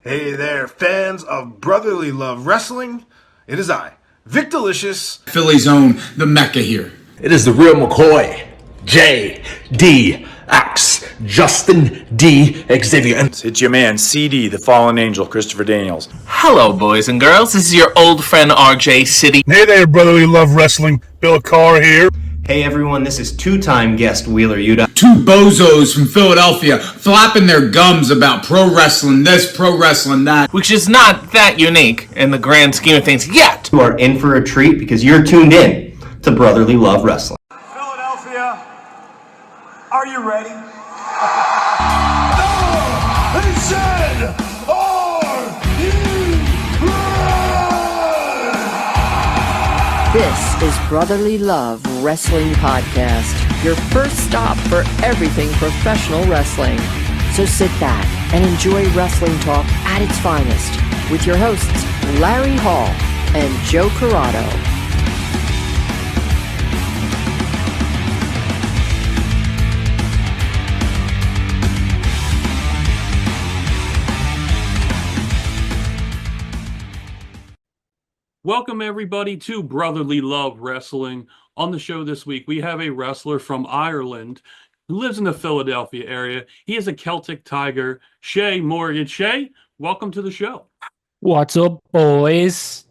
Hey there, fans of brotherly love wrestling. It is I, Vic Delicious. Philly's own, the Mecca here. It is the real McCoy, J.D.X. Justin D. Xavier. And it's your man, CD, the fallen angel, Christopher Daniels. Hello, boys and girls. This is your old friend RJ City. Hey there, brotherly love wrestling. Bill Carr here. Hey everyone, this is two-time guest Wheeler Yuta. Two bozos from Philadelphia flapping their gums about pro wrestling this, pro wrestling that. Which is not that unique in the grand scheme of things yet. You are in for a treat because you're tuned in to Brotherly Love Wrestling. Philadelphia, are you ready? No! They said, are you ready? This is Brotherly Love Wrestling Podcast, your first stop for everything professional wrestling. So sit back and enjoy wrestling talk at its finest with your hosts, Larry Hall and Joe Corrado. Welcome, everybody, to Brotherly Love Wrestling. On the show this week, we have a wrestler from Ireland who lives in the Philadelphia area. He is a Celtic Tiger, Shay Morrigan. Shay, welcome to the show. What's up, boys?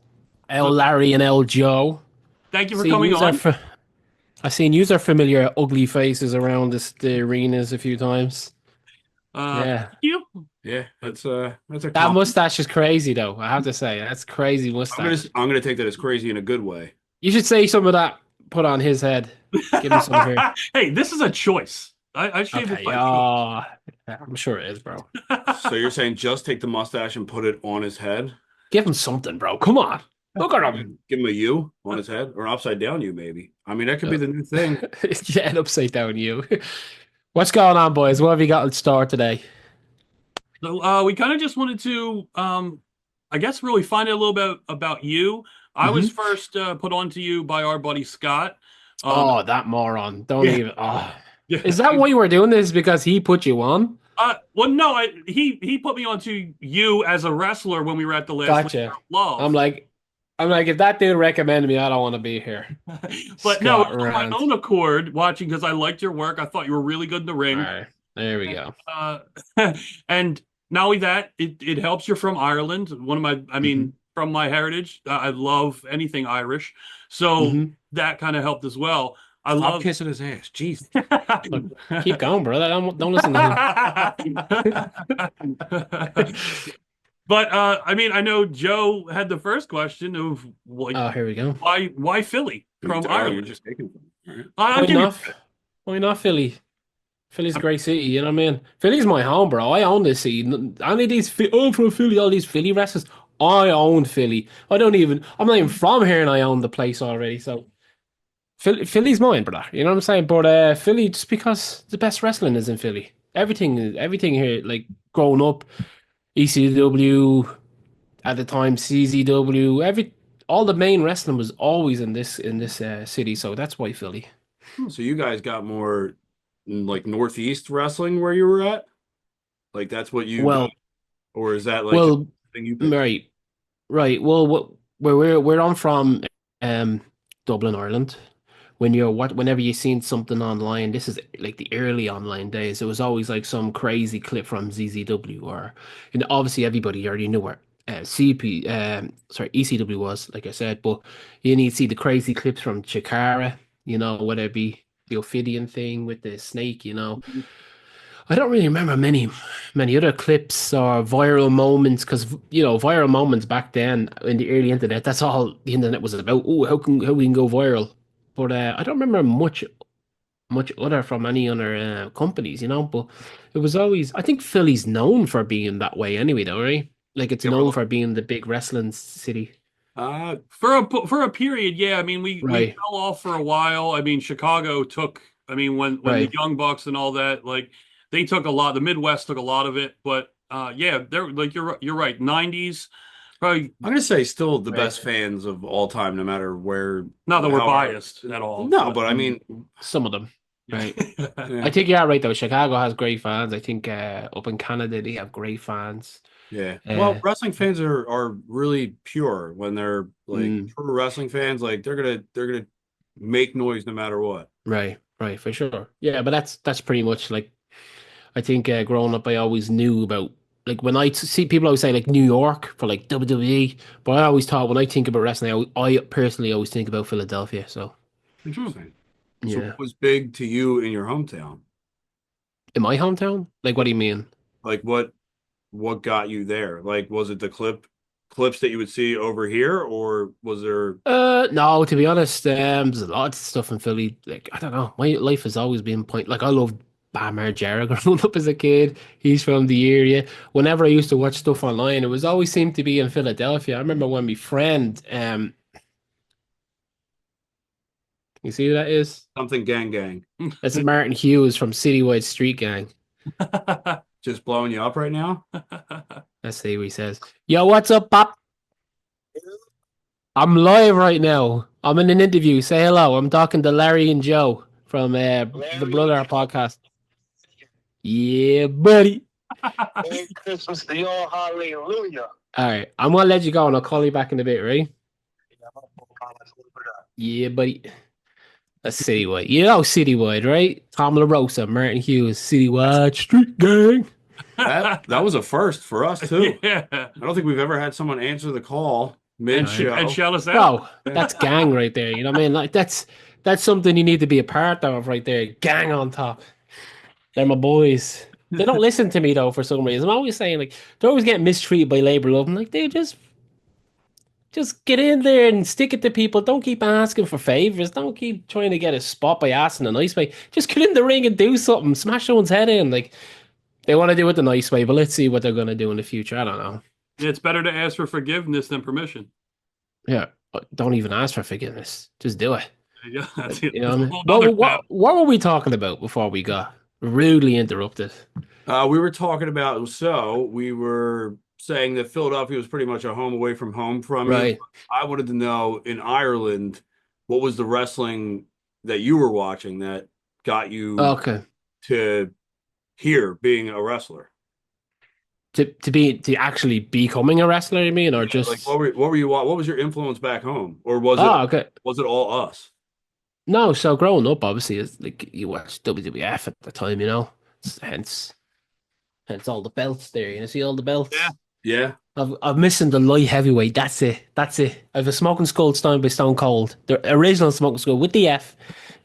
L. Larry and L. Joe. Thank you for coming on. I've seen you are familiar ugly faces around the arenas a few times. Thank you. Yeah, that's a that mustache is crazy, though. I have to say, that's crazy mustache. I'm gonna take that as crazy in a good way. You should say some of that put on his head. Give him some here. Hey, this is a choice. I shaved it. I'm sure it is, bro. So you're saying just take the mustache and put it on his head? Give him something, bro. Come on. Look at him. Give him a U on his head, or an upside down U, maybe. I mean, that could be the new thing. Yeah, an upside down U. What's going on, boys? What have you got to start today? So we kind of just wanted to, I guess, really find out a little bit about you. I was first put on to you by our buddy Scott. That moron! Don't even. Oh. Is that why you were doing this? Because he put you on? Well, no, he put me onto you as a wrestler when we were at the last. Gotcha. Love. I'm like, if that dude recommended me, I don't want to be here. But Scott no, on my own accord, watching because I liked your work. I thought you were really good in the ring. All right, there we go. And not only that, it helps you're from Ireland. From my heritage, I love anything Irish. So that kind of helped as well. I love kissing his ass. Jeez. Look, keep going, brother. Don't listen to him. But I know Joe had the first question of here we go. Why Philly from Ireland? You're just taking Why not Philly? Philly's a great city, you know what I mean? Philly's my home, bro. I own this city. Any of these, I'm from Philly, all these Philly wrestlers, I own Philly. I'm not even from here and I own the place already, so Philly's mine, brother. You know what I'm saying? But Philly, just because the best wrestling is in Philly. Everything here, like growing up, ECW, at the time CZW, all the main wrestling was always in this city, so that's why Philly. So you guys got more like Northeast wrestling where you were at? Like that's what you got? Or is that like thing you picked? Right. Well, where I'm from, Dublin, Ireland. Whenever you seen something online, this is like the early online days. It was always like some crazy clip from ZZW, or obviously everybody already knew where ECW was, like I said. But you need to see the crazy clips from Chikara, whether it be the Ophidian thing with the snake, I don't really remember many other clips or viral moments, because viral moments back then in the early internet, that's all the internet was about. Oh, how we can go viral. But I don't remember much other from any other companies, but it was always, I think Philly's known for being that way anyway, though, right? Like it's known for being the big wrestling city. For a period, yeah. We fell off for a while. Chicago took. When the Young Bucks and all that, like they took a lot. The Midwest took a lot of it, but they're like you're right. 90s, probably. I'm gonna say still the best fans of all time, no matter where. Not that we're biased at all. No, but some of them. Right. I think you're right though. Chicago has great fans. I think up in Canada they have great fans. Yeah. Well, wrestling fans are really pure when they're like true wrestling fans. Like they're gonna make noise no matter what. Right, for sure. Yeah, but that's pretty much like I think growing up, I always knew about like when I see people always say like New York for like WWE, but I always thought when I think about wrestling, I personally always think about Philadelphia. So interesting. Yeah. So what was big to you in your hometown? In my hometown? Like, what do you mean? Like what got you there? Like, was it the clips that you would see over here, or was there? No, to be honest, there's a lot of stuff in Philly. Like, I don't know. My life has always been like I loved Bam Margera growing up as a kid. He's from the area. Whenever I used to watch stuff online, it was always seemed to be in Philadelphia. I remember when my friend, you see who that is? Something gang. That's Martin Hughes from Citywide Street Gang. Just blowing you up right now? Let's see what he says. Yo, what's up, Pop? I'm live right now. I'm in an interview. Say hello. I'm talking to Larry and Joe from the Brother podcast. Yeah, buddy. Merry Christmas to y'all. Hallelujah. All right. I'm going to let you go and I'll call you back in a bit, right? Yeah, buddy. That's Citywide. You know Citywide, right? Tom LaRosa, Martin Hughes, Citywide Street Gang. That was a first for us too. Yeah. I don't think we've ever had someone answer the call mid-show and shout us out. Bro, that's gang right there. You know what I mean? Like that's something you need to be a part of right there. Gang on top. They're my boys. They don't listen to me though for some reason. I'm always saying like they're always getting mistreated by Labor Love. I'm like, they just get in there and stick it to people. Don't keep asking for favors. Don't keep trying to get a spot by asking a nice way. Just get in the ring and do something. Smash someone's head in. Like they want to do it the nice way, but let's see what they're gonna do in the future. I don't know. Yeah, it's better to ask for forgiveness than permission. Yeah, don't even ask for forgiveness. Just do it. Yeah, that's you know what I mean? What were we talking about before we got rudely interrupted? We were talking about, we were saying that Philadelphia was pretty much a home away from home from right. you. I wanted to know in Ireland, what was the wrestling that you were watching that got you to here being a wrestler? To actually becoming a wrestler, you mean, or just like what were you? What was your influence back home, or was was it all us? No, so growing up, obviously, it's like you watched WWF at the time, you know, hence all the belts there. You know, see all the belts. Yeah. I'm missing the light heavyweight. That's it. I have a Smoking Skull signed by Stone Cold, the original Smoking Skull with the F.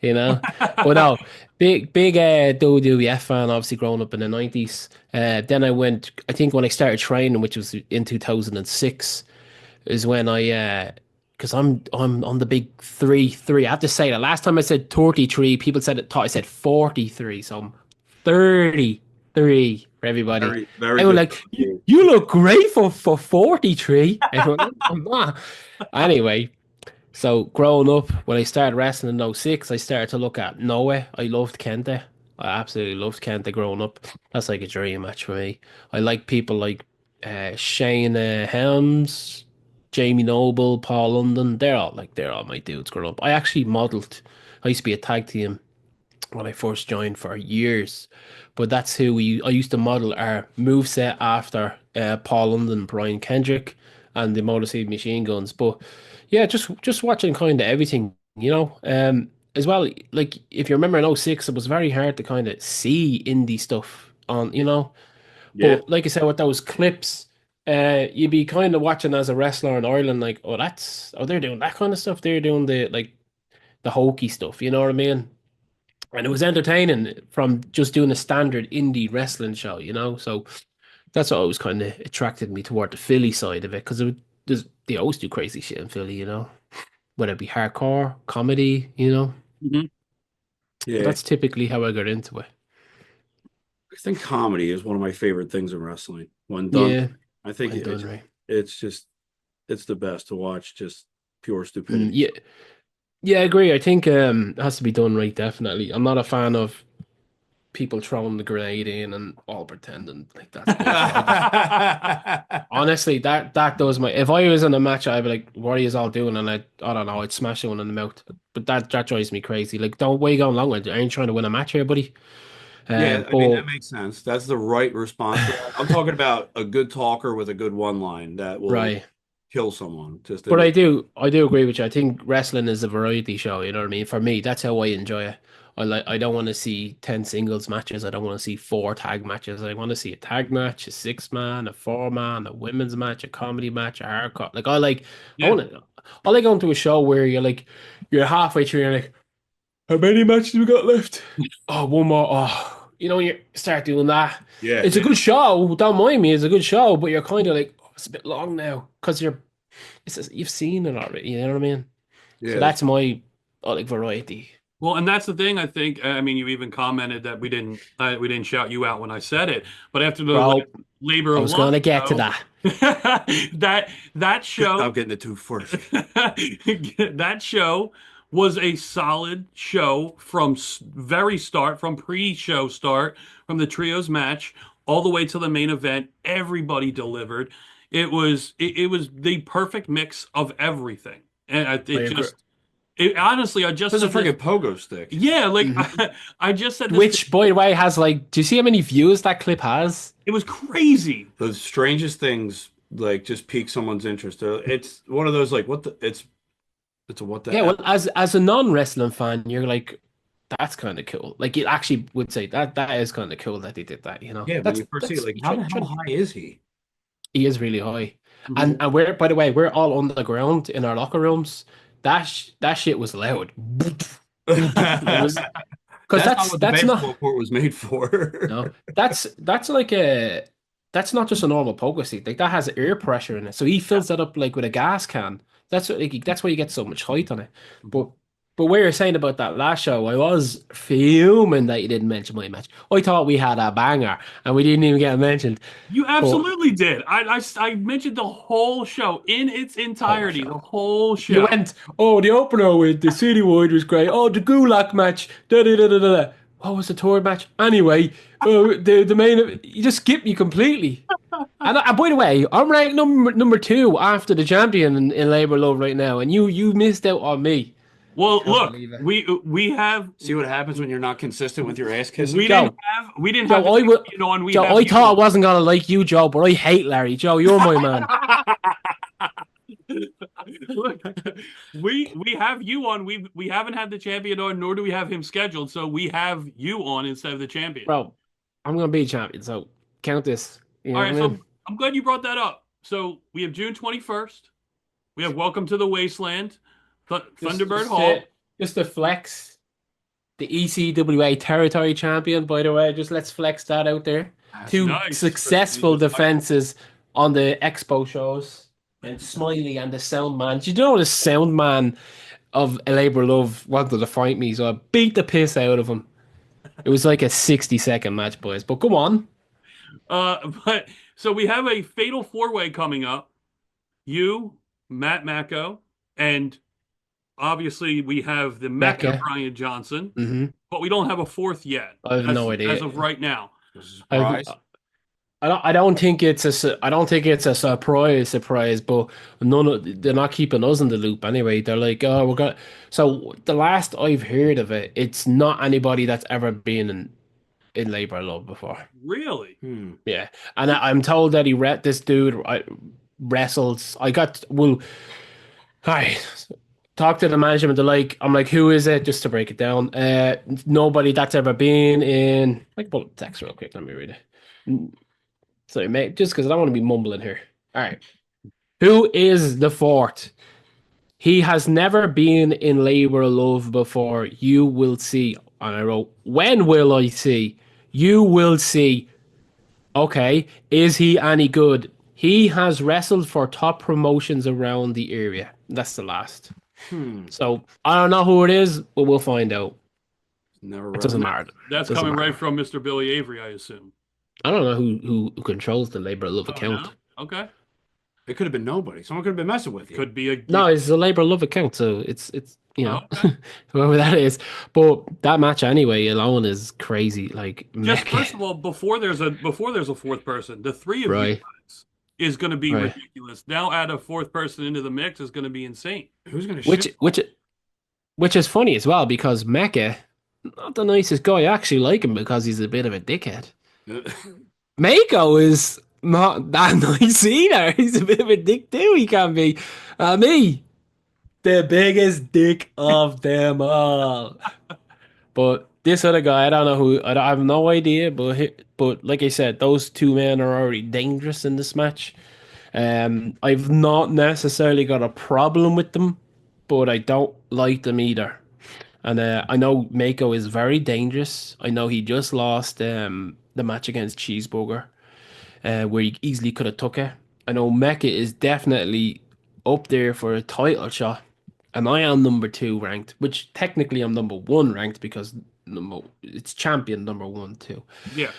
You know, but no, big WWF fan. Obviously, growing up in the 90s. Then I went. I think when I started training, which was in 2006, is when I because I'm on the big 3. I have to say that last time I said 33, people thought I said 43. So I'm 33 for everybody. Very they were like, you look great for 43. Anyway. So growing up, when I started wrestling in 06, I started to look at Noah. I loved Kenta. I absolutely loved Kenta growing up. That's like a dream match for me. I like people like Shane Helms, Jamie Noble, Paul London. They're all my dudes growing up. I actually modeled. I used to be a tag team when I first joined for years. But that's who I used to model our moveset after Paul London, Brian Kendrick, and the Motor City Machine Guns. But yeah, just watching kind of everything, you know. As well, like if you remember in 06, it was very hard to kind of see indie stuff on, you know. Yeah. But like I said, with those clips, you'd be kind of watching as a wrestler in Ireland, like, they're doing that kind of stuff. They're doing the hokey stuff, you know what I mean? And it was entertaining from just doing a standard indie wrestling show, you know. So that's what always kind of attracted me toward the Philly side of it, because they always do crazy shit in Philly, you know, whether it be hardcore, comedy, you know. Mm-hmm. Yeah, but that's typically how I got into it. I think comedy is one of my favorite things in wrestling. When done, yeah, I think it's the best to watch. Just pure stupidity. Yeah, I agree. I think it has to be done right. Definitely, I'm not a fan of people throwing the grenade in and all pretending like that's honestly that does my. If I was in a match, I'd be like, "What are you all doing?" And I don't know, I'd smash someone in the mouth. But that drives me crazy. Like, where you going along with? I ain't trying to win a match here, buddy. Yeah, I mean, that makes sense. That's the right response. I'm talking about a good talker with a good one line that will kill someone. But I do agree with you. I think wrestling is a variety show. You know what I mean? For me, that's how I enjoy it. I don't want to see 10 singles matches. I don't want to see 4 tag matches. I want to see a tag match, a 6-man, a 4-man, a women's match, a comedy match, a hardcore. Like I like going to a show where you're halfway through and you're like, how many matches we got left? Oh, one more. Oh, you start doing that. Yeah, it's a good show. Don't mind me, it's a good show, but you're kind of like, oh, it's a bit long now because you've seen it already. You know what I mean? Yeah. So that's my variety. Well, and that's the thing. I think. I mean, you even commented that we didn't shout you out when I said it, but after the labor of love, I was going to get to that. that show. I'm getting it to first. That show was a solid show from very start, from pre-show start, from the trios match all the way to the main event. Everybody delivered. It was the perfect mix of everything, and honestly, I just a freaking pogo stick. Yeah, I just said this. Which, by the way, has do you see how many views that clip has? It was crazy. The strangest things just pique someone's interest. It's one of those it's a what the well, as a non-wrestling fan, you're like, that's kind of cool. You actually would say that is kind of cool that they did that. Yeah, when you first see it, how high is he? He is really high, and we're, by the way, we're all on the ground in our locker rooms. That shit was loud. Because that's not what court was made for. No, that's not just a normal pogo stick. That has air pressure in it, so he fills that up with a gas can. That's why you get so much height on it. But what you're saying about that last show, I was fuming that you didn't mention my match. I thought we had a banger and we didn't even get mentioned. You absolutely did. I mentioned the whole show in its entirety. The whole show. You went, the opener with the Citywide was great. Oh, the Gulak match. What was the tour match? Anyway, the main. You just skipped me completely. And by the way, I'm ranked number 2 after the champion in Labor Love right now, and you missed out on me. Well, look, we have. See what happens when you're not consistent with your ass kissing. We didn't have. Joe, I thought I wasn't gonna like you, Joe, but I hate Larry. Joe, you're my man. Look, we have you on. We haven't had the champion on, nor do we have him scheduled. So we have you on instead of the champion. Bro, I'm gonna be a champion. So count this. All right. So I'm glad you brought that up. So we have June 21st. We have Welcome to the Wasteland. Thunderbird Hall. Just to flex the ECWA territory champion, by the way. Just let's flex that out there. That's 2 successful defenses on the expo shows. And Smiley and the sound man. Do you know the sound man of Labor Love wanted to fight me? So I beat the piss out of him. It was like a 60-second match, boys. But come on. But so we have a fatal 4-way coming up. You, Matt Macco, and obviously we have the Mecca Brian Johnson, but we don't have a 4th yet. I have no idea as of right now. I don't think it's a surprise, but they're not keeping us in the loop anyway. They're like, oh, we're gonna. So the last I've heard of it, it's not anybody that's ever been in Labor Love before. Really? Yeah, and I'm told that this dude wrestles. Hi. Talk to the management. I'm like, who is it? Just to break it down, nobody that's ever been in. Pull up the text real quick. Let me read it. Sorry, mate. Just because I don't want to be mumbling here. All right. Who is the 4th? He has never been in Labor Love before. You will see. And I wrote, when will I see? You will see. Okay. Is he any good? He has wrestled for top promotions around the area. That's the last. So I don't know who it is, but we'll find out. It doesn't matter. That's coming right from Mr. Billy Avery, I assume. I don't know who controls the Labor Love account. No? Okay. It could have been nobody. Someone could have been messing with you. Could be No, it's a Labor Love account, so it's okay. Whoever that is. But that match anyway alone is crazy. Just first of all, before there's a 4th person, the 3 of you guys is going to be ridiculous. Now add a 4th person into the mix is going to be insane. Who's going to which is funny as well because Mecca not the nicest guy. I actually like him because he's a bit of a dickhead. Mako is not that nice either. He's a bit of a dick too. He can be. Me, the biggest dick of them all. But this other guy, I don't know who. I have no idea. But like I said, those two men are already dangerous in this match. I've not necessarily got a problem with them, but I don't like them either. And I know Mako is very dangerous. I know he just lost the match against Cheeseburger, where he easily could have took it. I know Mecca is definitely up there for a title shot, and I am number 2 ranked, which technically I'm number 1 ranked because it's champion number 1 too. Yeah.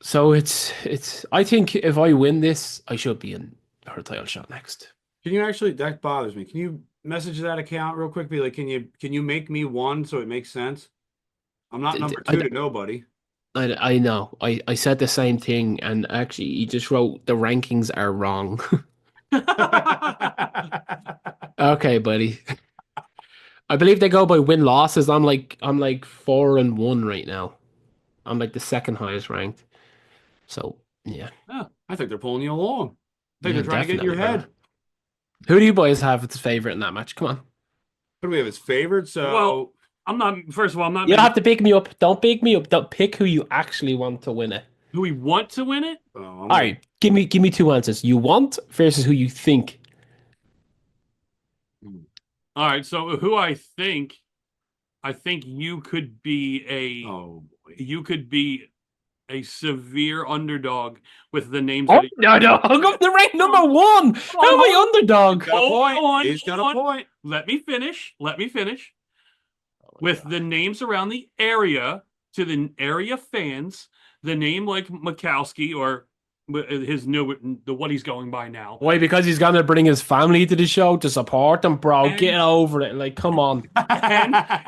So it's. I think if I win this, I should be in her title shot next. Can you actually? That bothers me. Can you message that account real quick? Be like, can you make me 1 so it makes sense? I'm not number 2 to nobody. I know. I said the same thing, and actually, he just wrote the rankings are wrong. Okay, buddy. I believe they go by win losses. I'm like 4-1 right now. I'm like the 2nd highest ranked. So yeah. Oh, I think they're pulling you along. I think they're trying to get in your head. Who do you boys have as favorite in that match? Come on. Who do we have as favorite? So well, I'm not. First of all, I'm not. You don't have to pick me up. Don't pick me up. Don't pick who you actually want to win it. Who we want to win it? All right. Give me 2 answers. You want versus who you think. All right. So who I think you could be you could be a severe underdog with the names. Underdog. I'm the rank number 1. How am I underdog? He's got a point. Let me finish. With the names around the area to the area fans, the name like Mikowski or his what he's going by now. Why? Because he's gonna bring his family to the show to support him, bro. Get over it. Like, come on.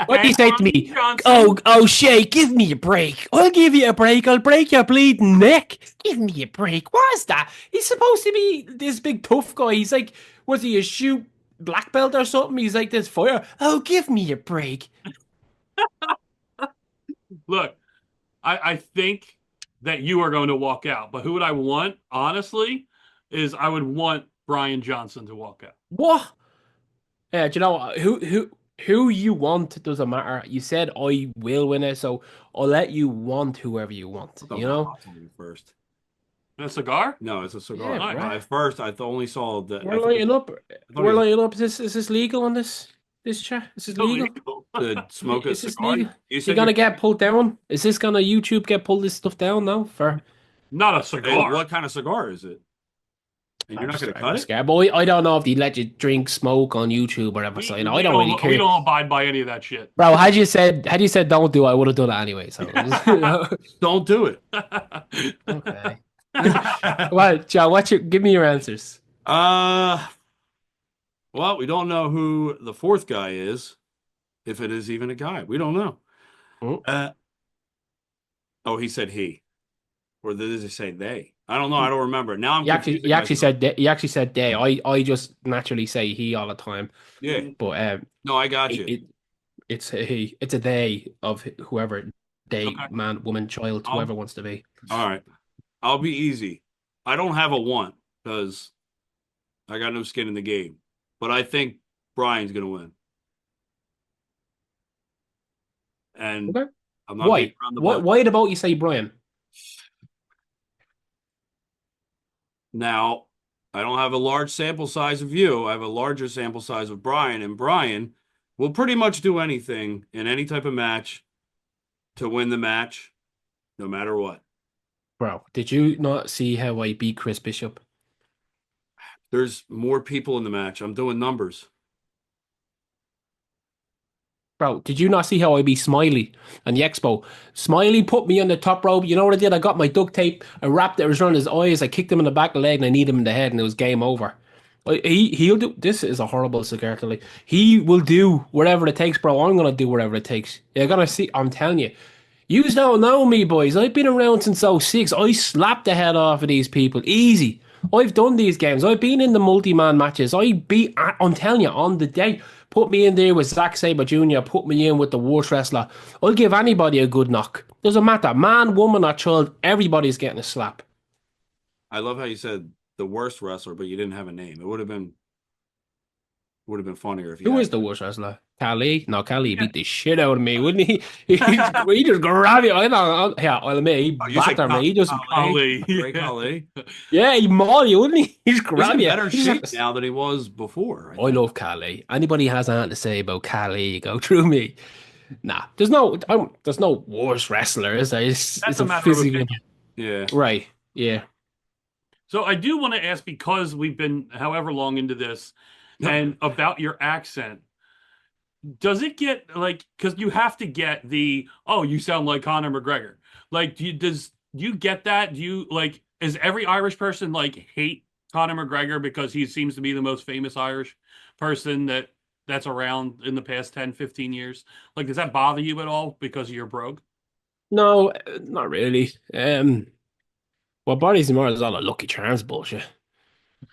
What do you say to me? Oh, Shay, give me a break. I'll give you a break. I'll break your bleeding neck. Give me a break. What is that? He's supposed to be this big tough guy. He's like, was he a shoot black belt or something? He's like this fire. Oh, give me a break. Look, I think that you are going to walk out. But who would I want, honestly, is I would want Brian Johnson to walk out. What? Yeah, do you know what? Who you want doesn't matter. You said I will win it, so I'll let you want whoever you want. You know? First. A cigar? No, it's a cigar. Yeah, right. At first, I only saw that. We're lighting up. We're lighting up. Is this legal on this chat? Is this legal? To smoke a cigar? You're gonna get pulled down? Is this gonna YouTube get pulled this stuff down now? For not a cigar. What kind of cigar is it? And you're not gonna cut it? Cigar, boy. I don't know if they let you drink smoke on YouTube or whatever. So I don't really care. We don't abide by any of that shit, bro. Had you said don't do it, I would have done it anyway. So don't do it. Okay. Well, John, give me your answers. Well, we don't know who the 4th guy is, if it is even a guy. We don't know. He said he, or did he say they? I don't know. I don't remember. Now I'm. He actually said they. I just naturally say he all the time. Yeah. But no, I got you. It's a he. It's a they of whoever they, man, woman, child, whoever wants to be. All right. I'll be easy. I don't have a want because I got no skin in the game. But I think Brian's going to win. And I'm not why? Why about you say Brian? Now, I don't have a large sample size of you. I have a larger sample size of Brian. And Brian will pretty much do anything in any type of match to win the match, no matter what. Bro, did you not see how I beat Chris Bishop? There's more people in the match. I'm doing numbers. Bro, did you not see how I beat Smiley on the Expo? Smiley put me on the top rope. You know what I did? I got my duct tape. I wrapped it around his eyes. I kicked him in the back of the leg and I kneed him in the head and it was game over. He'll do. This is a horrible cigar to like. He will do whatever it takes, bro. I'm going to do whatever it takes. You're going to see. I'm telling you. You don't know me, boys. I've been around since 06. I slapped the head off of these people. Easy. I've done these games. I've been in the multi-man matches. I'm telling you, on the day. Put me in there with Zack Sabre Jr., put me in with the worst wrestler. I'll give anybody a good knock. Doesn't matter. Man, woman, or child, everybody's getting a slap. I love how you said the worst wrestler, but you didn't have a name. It would have been funnier if you Who had is the worst wrestler? Khali? No, Khali beat the shit out of me, wouldn't he? He just grabbed it. I know. Yeah, I'll admit, he battered me. He just Ali. Great Ali. Yeah, he maul you, wouldn't he? He just He's grab in you. better shape now than he was before. I love Khali. Anybody has anything to say about Khali, go through me. Nah, there's no worse wrestler, is there? It's a matter of opinion. Yeah. Right. Yeah. So I do want to ask, because we've been however long into this, and about your accent. Does it get like, because you have to get the, oh, you sound like Conor McGregor. Like, do you get that? Do you like, is every Irish person like hate Conor McGregor because he seems to be the most famous Irish person that's around in the past 10, 15 years? Like, does that bother you at all because of your brogue? No, not really. What bothers me more is all the Lucky Charms bullshit.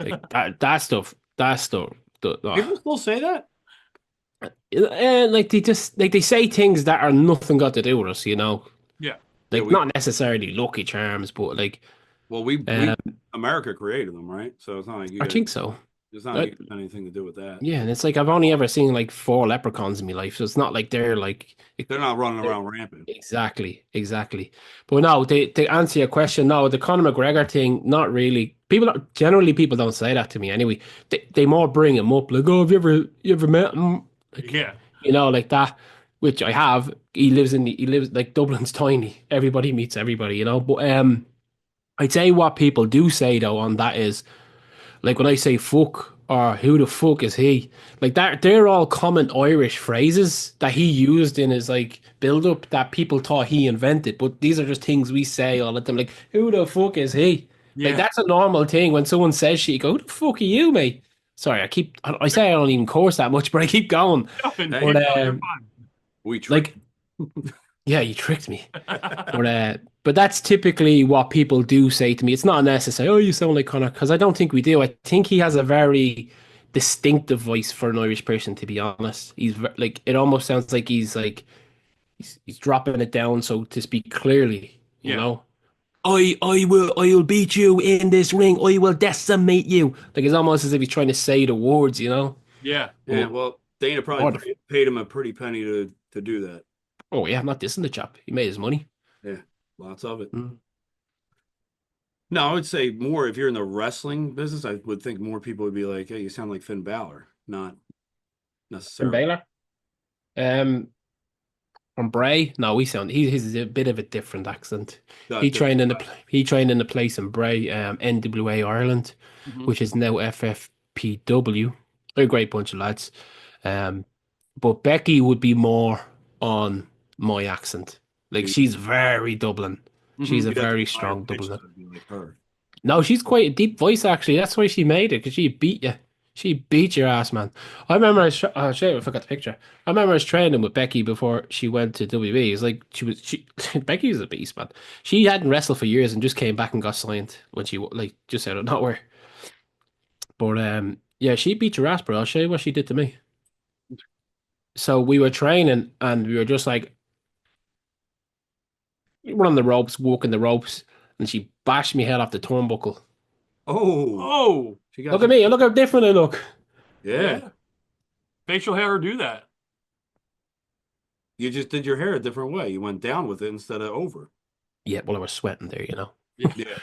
Like that stuff. People still say that? Like they say things that are nothing got to do with us, you know. Yeah. Like not necessarily Lucky Charms, but like. Well, we America created them, right? So it's not like you. I think so. It's not like anything to do with that. Yeah, and it's like I've only ever seen like 4 leprechauns in my life, so it's not like they're not running around rampant. Exactly. But no, to answer your question, no, the Conor McGregor thing, not really. People don't say that to me anyway. They more bring him up like, oh, have you ever met him? Like, yeah, you know, like that, which I have. He lives like Dublin's tiny. Everybody meets everybody, you know. But I'd say what people do say though on that is, like when I say fuck or who the fuck is he, like that, they're all common Irish phrases that he used in his like build up that people thought he invented. But these are just things we say all the time. Like, who the fuck is he? Yeah. Like that's a normal thing when someone says shit. You go, who the fuck are you, mate? Sorry, I say I don't even course that much, but I keep going. We tricked. Like, yeah, you tricked me. But that's typically what people do say to me. It's not necessary. Oh, you sound like Conor, because I don't think we do. I think he has a very distinctive voice for an Irish person. To be honest, he's like, it almost sounds like he's dropping it down, so to speak clearly. You know, I'll beat you in this ring. I will decimate you. Like it's almost as if he's trying to say the words. You know. Yeah. Yeah. Well, Dana probably paid him a pretty penny to do that. Oh yeah, I'm not dissing the chap. He made his money. Yeah, lots of it. No, I would say more if you're in the wrestling business. I would think more people would be like, "Hey, you sound like Finn Balor," not necessarily. Finn Balor. From Bray, no, he's a bit of a different accent. He trained in the place in Bray, NWA Ireland, which is now FFPW. They're a great bunch of lads. But Becky would be more on my accent. Like she's very Dublin. She's a very strong Dubliner. Like her. No, she's quite a deep voice actually. That's why she made it, because she beat you. She beat your ass, man. I remember I forgot the picture. I remember I was training with Becky before she went to WB. It's like Becky was a beast, man. She hadn't wrestled for years and just came back and got signed when she like just out of nowhere. But yeah, she beat your ass, bro. I'll show you what she did to me. So we were training and we were just like running the ropes, walking the ropes, and she bashed me head off the turnbuckle. Oh! Look at me! Look how different I look. Yeah. Facial hair do that. You just did your hair a different way. You went down with it instead of over. Yeah, well, I was sweating there, you know. Yeah.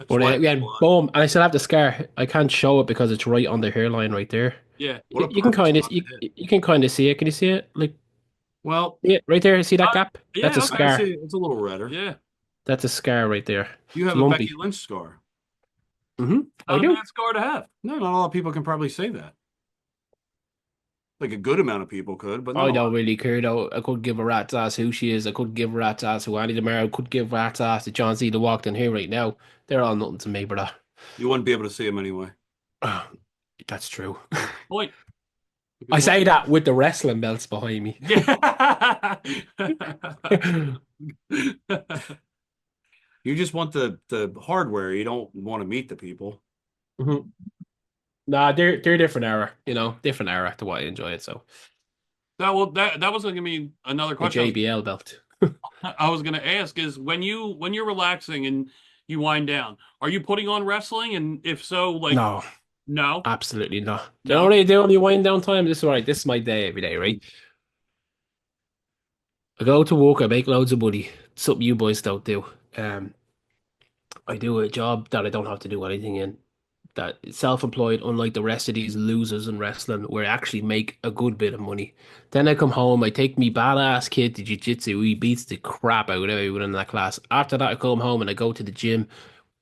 But yeah, boom, and I still have the scar. I can't show it because it's right on the hairline right there. Yeah. You can kind of see it. Can you see it? Like, well, yeah, right there. See that gap? Yeah, that's a scar. It's a little redder. Yeah. That's a scar right there. You have a Becky Lynch scar. I do. Bad scar to have. No, not a lot of people can probably say that. Like a good amount of people could, but I don't really care though. I could give a rat's ass who she is. I could give a rat's ass who Andy DeMaro. Could give a rat's ass to John Cena walked in here right now. They're all nothing to me, brother. You wouldn't be able to see him anyway. That's true. Point. I say that with the wrestling belts behind me. Yeah. You just want the hardware. You don't want to meet the people. Nah, they're different era, different era to what I enjoy it. So That was going to be another a question. JBL belt. I was going to ask is when you're relaxing and you wind down, are you putting on wrestling? And if so, like, No, no, absolutely not. no. The only wind down time. This is right. This is my day every day, right? I go to work. I make loads of money. Something you boys don't do. Um, I do a job that I don't have to do anything in. That self-employed, unlike the rest of these losers in wrestling, where I actually make a good bit of money. Then I come home, I take me badass kid to jiu-jitsu. He beats the crap out of everyone in that class. After that, I come home and I go to the gym.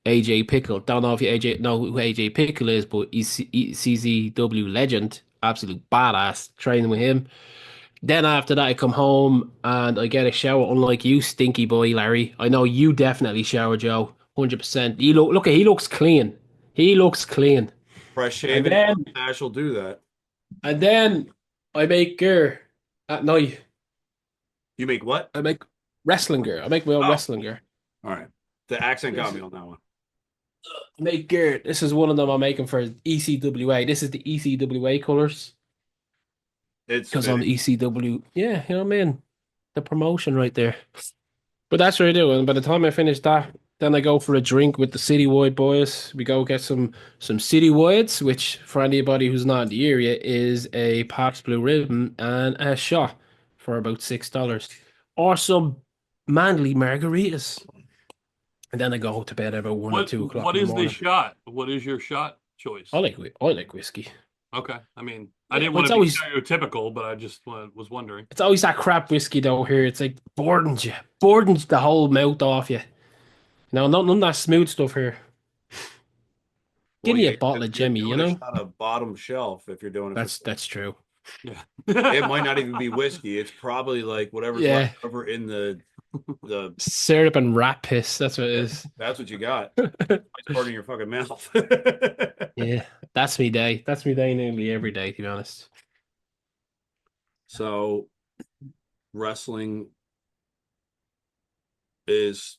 AJ Pickle, don't know if you AJ know who AJ Pickle is, but he's CZW legend, absolute badass. Training with him. Then after that, I come home and I get a shower. Unlike you, stinky boy Larry, I know you definitely shower, Joe. 100%. He looks clean. He looks clean. Fresh And shaven then, mustache will do that. and then I make gear at night. You make what? I make wrestling gear. I make my own wrestling gear. All right. The accent got me on that one. I make gear. This is one of them I'm making for ECWA. This is the ECWA colors. It's because I'm ECW. Yeah, you know what I mean? The promotion right there. But that's what I do. And by the time I finish that, then I go for a drink with the Citywide boys. We go get some Citywides, which for anybody who's not in the area is a Pax Blue Ribbon and a shot for about $6. Or some manly margaritas. And then I go to bed about 1 or 2 o'clock. What in the is morning. the shot? What is your shot choice? I like whiskey. Okay. I mean, I didn't want to be stereotypical, but I just was wondering. It's always that crap whiskey though here. It's like bordens the whole mouth off you. No, none of that smooth stuff here. Give me a bottle of Jimmy, you know? It's not a bottom shelf if you're doing it. That's true. Yeah. It might not even be whiskey. It's probably like whatever's left over in the syrup and rat piss. That's what it is. That's what you got. It's part of your fucking mouth. Yeah, that's me day. That's me day nearly every day, to be honest. So, wrestling is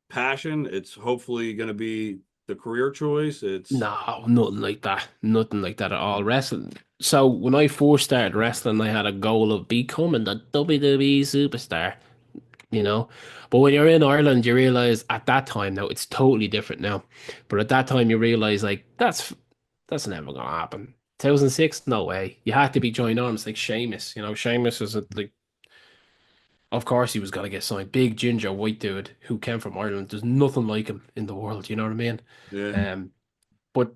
passion. It's hopefully going to be the career choice. It's no, nothing like that. Nothing like that at all. Wrestling. So when I first started wrestling, I had a goal of becoming the WWE superstar. But when you're in Ireland, you realize at that time now it's totally different now. But at that time, you realize like that's never gonna happen. 2006, no way. You had to be joined arms like Sheamus. Sheamus was like, of course he was gonna get signed. Big ginger white dude who came from Ireland. There's nothing like him in the world. You know what I mean? Yeah. But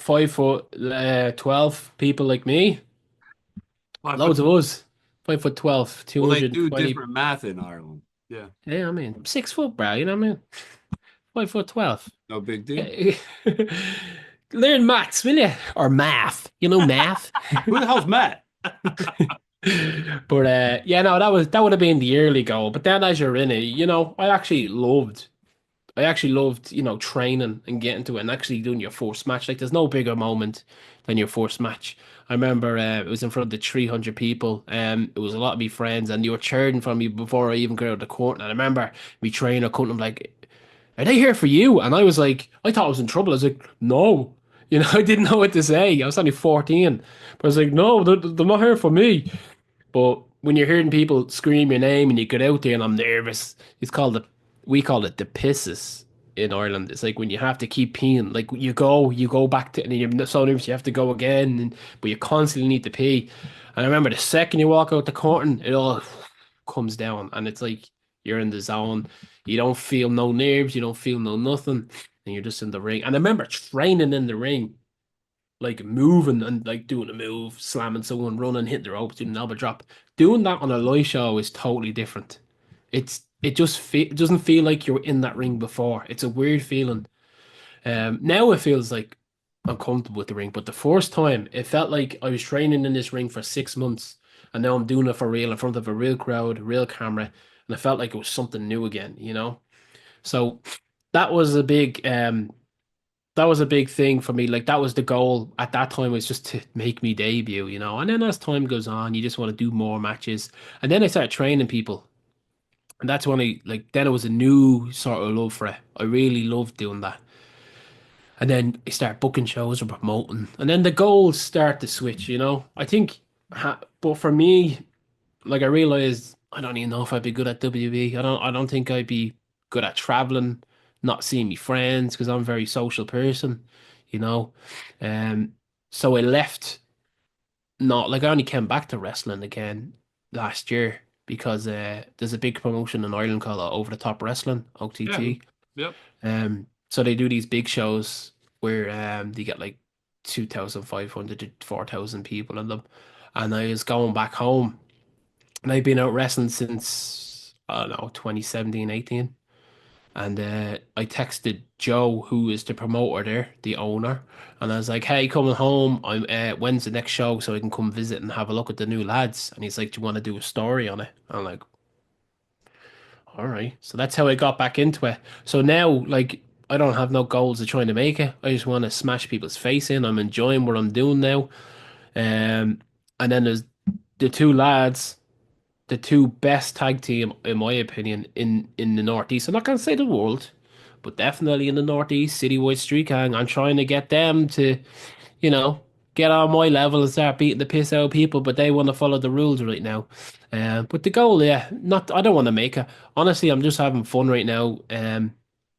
5'12" people like me, loads of us. 5'12", 220. Well, they do different math in Ireland. Yeah. Yeah, I mean, 6 foot, bro. You know what I mean? 5'12". No big deal. Learn maths, will you? Or math. You know math. Who the hell's Matt? But yeah, no, that would have been the early goal. But then as you're in it, I actually loved, training and getting to it and actually doing your first match. Like, there's no bigger moment than your first match. I remember it was in front of the 300 people. It was a lot of me friends, and you were cheering for me before I even got out of the court. And I remember me trainer cutting them like, "Are they here for you?" And I was like, I thought I was in trouble. I was like, "No." I didn't know what to say. I was only 14. But I was like, "No, they're not here for me." But when you're hearing people scream your name and you get out there and I'm nervous, we call it the pisses in Ireland. It's like when you have to keep peeing, like you go back to, and you're so nervous you have to go again, but you constantly need to pee. And I remember the second you walk out the curtain, it all comes down and it's like you're in the zone. You don't feel no nerves, you don't feel no nothing, and you're just in the ring. And I remember training in the ring, like moving and like doing a move, slamming someone, running, hitting the ropes, doing an elbow drop. Doing that on a live show is totally different. It doesn't feel like you were in that ring before. It's a weird feeling. Now it feels like I'm comfortable with the ring, but the first time it felt like I was training in this ring for 6 months, and now I'm doing it for real in front of a real crowd, real camera, and I felt like it was something new again. So that was a big thing for me. Like, that was the goal at that time, was just to make me debut. And then as time goes on, you just want to do more matches, and then I started training people. And that's when then it was a new sort of love for it. I really loved doing that. And then they start booking shows or promoting, and then the goals start to switch. I think, but for me, like I realized I don't even know if I'd be good at WB. I don't think I'd be good at traveling, not seeing me friends because I'm a very social person, you know. Um, so I left. Not like I only came back to wrestling again last year because there's a big promotion in Ireland called Over the Top Wrestling (OTT). Yep. So they do these big shows where they get like 2,500 to 4,000 people in them, and I was going back home. And I've been out wrestling since, I don't know, 2017, 18. And I texted Joe, who is the promoter there, the owner. And I was like, hey, coming home. When's the next show so I can come visit and have a look at the new lads? And he's like, do you want to do a story on it? I'm like, all right. So that's how I got back into it. So now, like, I don't have no goals of trying to make it. I just want to smash people's face in. I'm enjoying what I'm doing now. And then there's the two lads, the two best tag team, in my opinion, in the Northeast. I'm not going to say the world, but definitely in the Northeast, Citywide Street Gang. I'm trying to get them to, get on my level and start beating the piss out of people, but they want to follow the rules right now. But the goal, I don't want to make it. Honestly, I'm just having fun right now.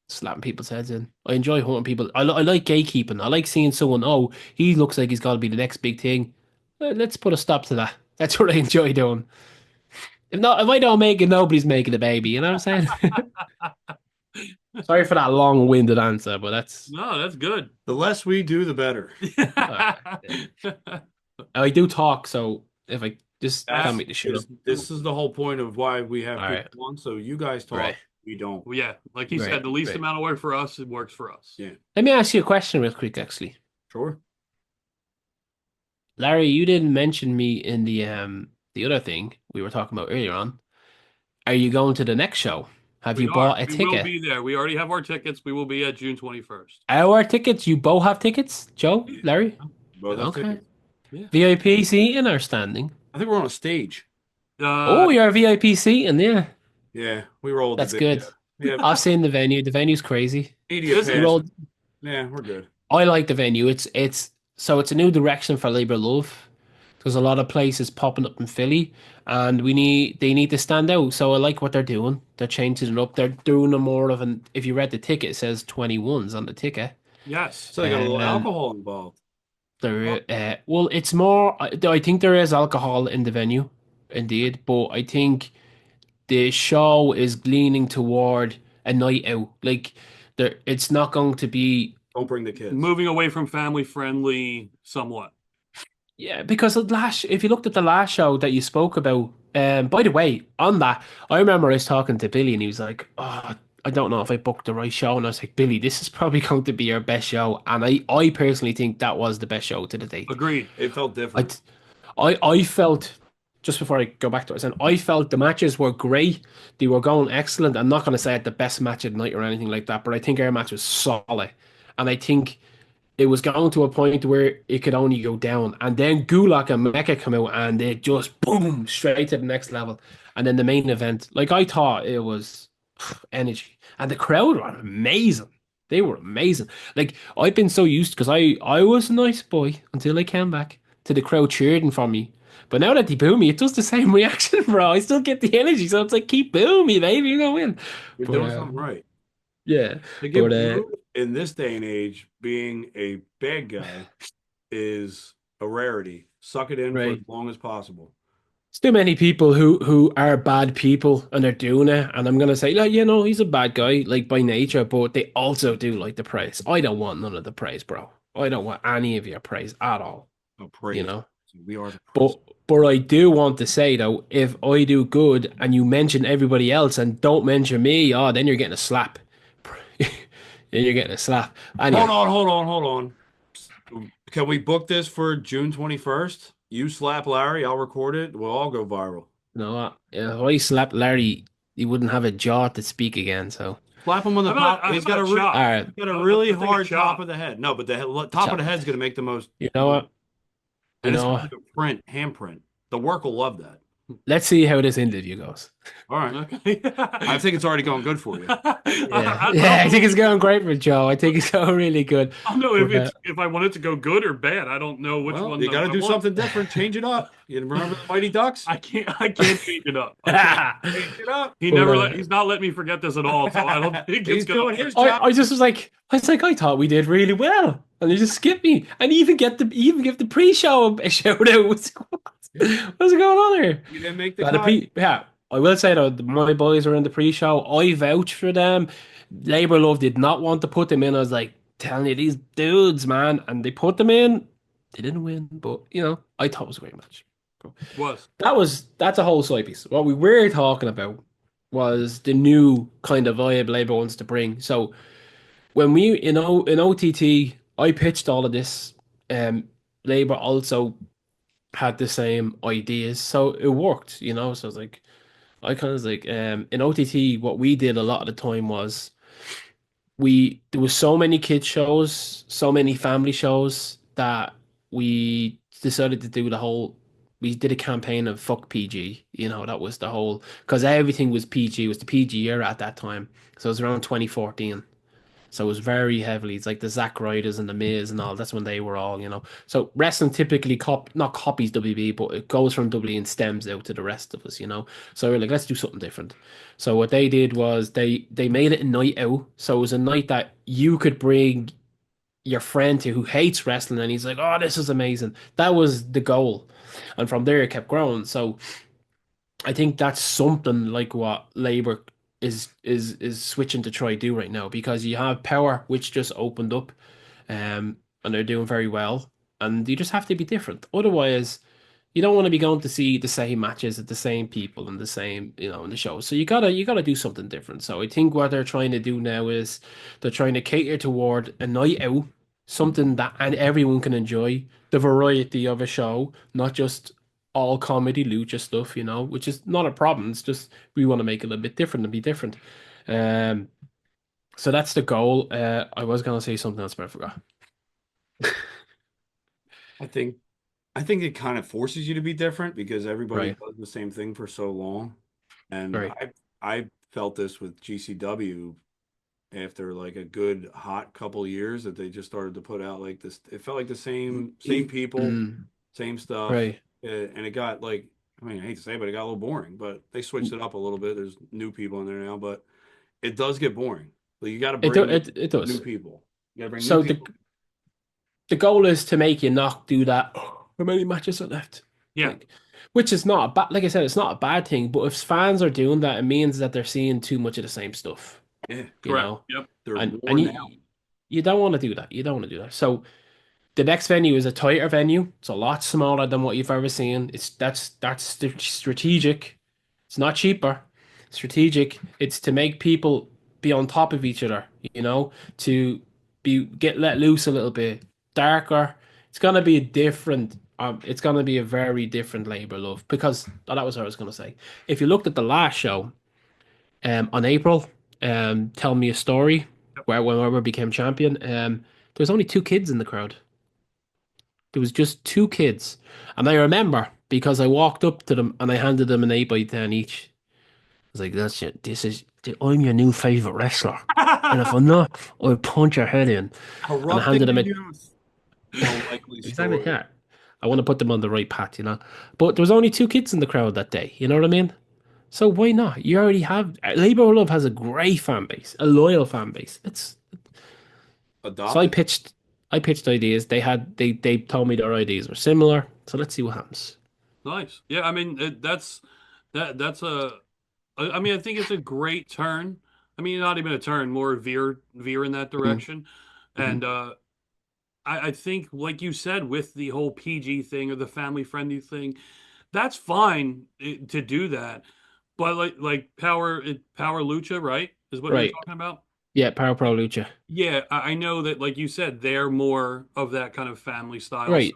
Slapping people's heads in. I enjoy hunting people. I like gatekeeping. I like seeing someone, oh, he looks like he's got to be the next big thing. Let's put a stop to that. That's what I enjoy doing. If I don't make it, nobody's making a baby. You know what I'm saying? Sorry for that long-winded answer, but that's good. The less we do, the better. I do talk, so if I just tell me to shut up. This is the whole point of why we have people on. So you guys talk, we don't. Well, yeah, like he said, the least amount of work for us, it works for us. Yeah. Let me ask you a question real quick, actually. Sure. Larry, you didn't mention me in the other thing we were talking about earlier on. Are you going to the next show? Have you bought a ticket? We will be there. We already have our tickets. We will be at June 21st. Our tickets? You both have tickets? Joe? Larry? Both have tickets. Yeah. VIP seating or standing? I think we're on a stage. You're VIP seating, yeah. Yeah, we rolled. That's good. Yeah. I've seen the venue. The venue's crazy. Yeah, we're good. I like the venue. It's a new direction for Labor Love. There's a lot of places popping up in Philly, and they need to stand out. So I like what they're doing. They're changing it up. They're doing more of an. If you read the ticket, it says 21s on the ticket. Yes, so they got a little alcohol involved. Well, it's more. I think there is alcohol in the venue, indeed, but I think the show is leaning toward a night out. Like it's not going to be. Don't bring the kids. Moving away from family friendly, somewhat. Yeah, because if you looked at the last show that you spoke about, by the way, on that, I remember I was talking to Billy and he was like, oh, I don't know if I booked the right show. And I was like, Billy, this is probably going to be your best show. And I personally think that was the best show to the date. Agreed. It felt different. I felt, just before I go back to it, I felt the matches were great. They were going excellent. I'm not going to say it the best match of the night or anything like that, but I think our match was solid. And I think it was going to a point where it could only go down. And then Gulak and Mecca come out and it just boom, straight to the next level. And then the main event, like I thought it was energy. And the crowd were amazing. They were amazing. Like I've been so used, because I was a nice boy until I came back to the crowd cheering for me. But now that they boo me, it does the same reaction, bro. I still get the energy. So it's like, keep booing me, baby. You're going to win. You're doing something right. Yeah. To get booed in this day and age, being a bad guy is a rarity. Suck it in for as long as possible. There's too many people who are bad people and they're doing it. And I'm going to say, like, he's a bad guy, like by nature, but they also do like the praise. I don't want none of the praise, bro. I don't want any of your praise at all. No praise. We are the praise. But I do want to say, though, if I do good and you mention everybody else and don't mention me, then you're getting a slap. Then you're getting a slap. Anyway. Hold on. Can we book this for June 21st? You slap Larry, I'll record it. We'll all go viral. No, if I slapped Larry, he wouldn't have a jaw to speak again. So slap him on the top. He's got a really hard top of the head. No, but the top of the head's going to make the most. You know what? And it's like a handprint. The work will love that. let's see how this interview goes. All right. Okay. I think it's already going good for you. I think it's going great for Joe. I think it's going really good. I don't know if I want it to go good or bad. I don't know which one. You got to do something different. Change it up. You remember the Mighty Ducks? I can't change it up. Change it up. He's not letting me forget this at all. So I don't think he's it's going. I just was like, I thought we did really well, and they just skipped me, and even give the pre-show a shout out. What's going on here? You didn't make the cut. I will say though, my boys were in the pre-show. I vouch for them. Labour Love did not want to put them in. I was like, telling you, these dudes, man, and they put them in. They didn't win, but I thought it was a great match. That's a whole side piece. What we were talking about was the new kind of vibe Labour wants to bring. So when we in OTT, I pitched all of this. Labour also had the same ideas, so it worked. So I was like, in OTT, what we did a lot of the time was there was so many kids shows, so many family shows that we decided to do we did a campaign of fuck PG. That was the whole, because everything was PG. It was the PG era at that time. So it was around 2014. So it was very heavily, it's like the Zack Ryders and the Miz and all. That's when they were all, So wrestling typically not copies WB, but it goes from WWE and stems out to the rest of us, So we're like, let's do something different. So what they did was they made it a night out. So it was a night that you could bring your friend to who hates wrestling, and he's like, oh, this is amazing. That was the goal. And from there it kept growing. So I think that's something like what Labour is switching to try do right now, because you have Power, which just opened up, and they're doing very well, and you just have to be different. Otherwise, you don't want to be going to see the same matches at the same people and the same, in the show. So you gotta do something different. So I think what they're trying to do now is they're trying to cater toward a night out, something that and everyone can enjoy, the variety of a show, not just all comedy lucha stuff, which is not a problem. It's just we want to make it a bit different and be different. So that's the goal. I was gonna say something else, but I forgot. I think it kind of forces you to be different because everybody does the same thing for so long. And I felt this with GCW after like a good hot couple years that they just started to put out like this. It felt like the same people, same stuff. Right. And it got like, I hate to say it, but it got a little boring, but they switched it up a little bit. There's new people in there now, but it does get boring. Like you got to bring it does. new people. You got to bring so new people. The goal is to make you not do that. How many matches are left? Yeah. Which is not a bad, like I said, it's not a bad thing, but if fans are doing that, it means that they're seeing too much of the same stuff. Yeah, correct. Yep. And you don't want to do that. You don't want to do that. So the next venue is a tighter venue. It's a lot smaller than what you've ever seen. That's strategic. It's not cheaper. Strategic. It's to make people be on top of each other, to get let loose a little bit. Darker. It's gonna be different. It's gonna be a very different Labour Love, because that was what I was gonna say. If you looked at the last show, on April, Tell Me a Story, where when Weber became champion, there was only 2 kids in the crowd. There was just 2 kids, and I remember because I walked up to them and I handed them an 8x10 each. I was like, "That's it. I'm your new favorite wrestler, and if I'm not, I'll punch your head in." And I handed them exactly. Yeah, I want to put them on the right path, But there was only 2 kids in the crowd that day. You know what I mean? So why not? You already have Labour Love has a great fan base, a loyal fan base. It's adopted. So I pitched ideas. They told me their ideas were similar. So let's see what happens. Nice. Yeah, that's I think it's a great turn. Not even a turn, more veer in that direction. Mm-hmm. And I think, like you said, with the whole PG thing or the family friendly thing, that's fine to do that. But like Power Lucha, right? Is what you're talking about? Yeah, Power Pro Lucha. Yeah, I know that, like you said, they're more of that kind of family style. Right.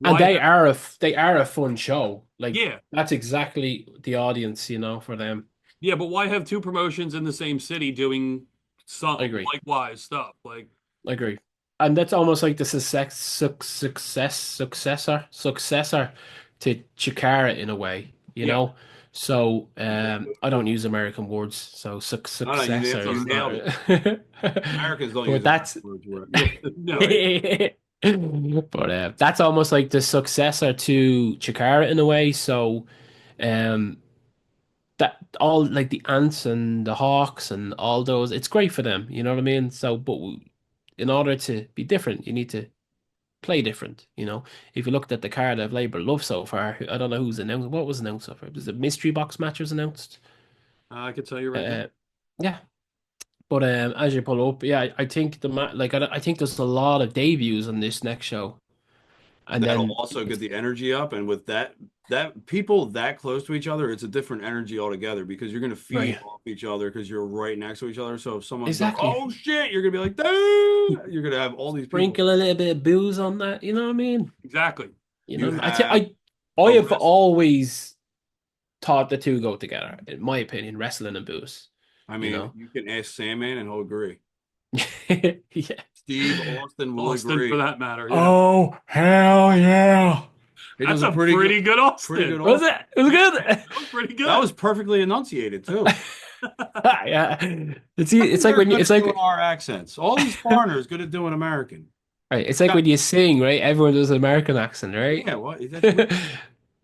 And they are a fun show. Like, yeah, that's exactly the audience, for them. Yeah, but why have 2 promotions in the same city doing some likewise stuff? Like, I agree. And that's almost like the successor to Chikara in a way. you know. So I don't use American words, so successor is not. Americans don't use that's words. but that's almost like the successor to Chikara in a way. So that all like the ants and the hawks and all those, it's great for them, you know what I mean? So but in order to be different, you need to play different, you know. If you looked at the card of Labour Love so far, I don't know who's announced. What was announced so far? Was it mystery box match was announced? I could tell you right now. Yeah, but as you pull up, yeah, I think I think there's a lot of debuts on this next show, and that'll then also get the energy up. And with that people that close to each other, it's a different energy altogether because you're going to feed off each other because you're right next to each other. So if someone's like, oh shit, you're going to be like, dude, you're going to have all these people. Sprinkle a little bit of booze on that, you know what I mean? Exactly. You know, I have always thought the two go together, in my opinion, wrestling and booze. I mean, you can ask Sandman and he'll agree. Yeah. Steve Austin will agree. for that matter. Yeah. Oh, hell yeah. That's a pretty good Austin. Pretty good was it? It was good. That was pretty good. That was perfectly enunciated too. Yeah. It's like when it's like our accents. All these foreigners good at doing American. Right. It's like when you sing, right? Everyone does an American accent, right? Yeah, what? It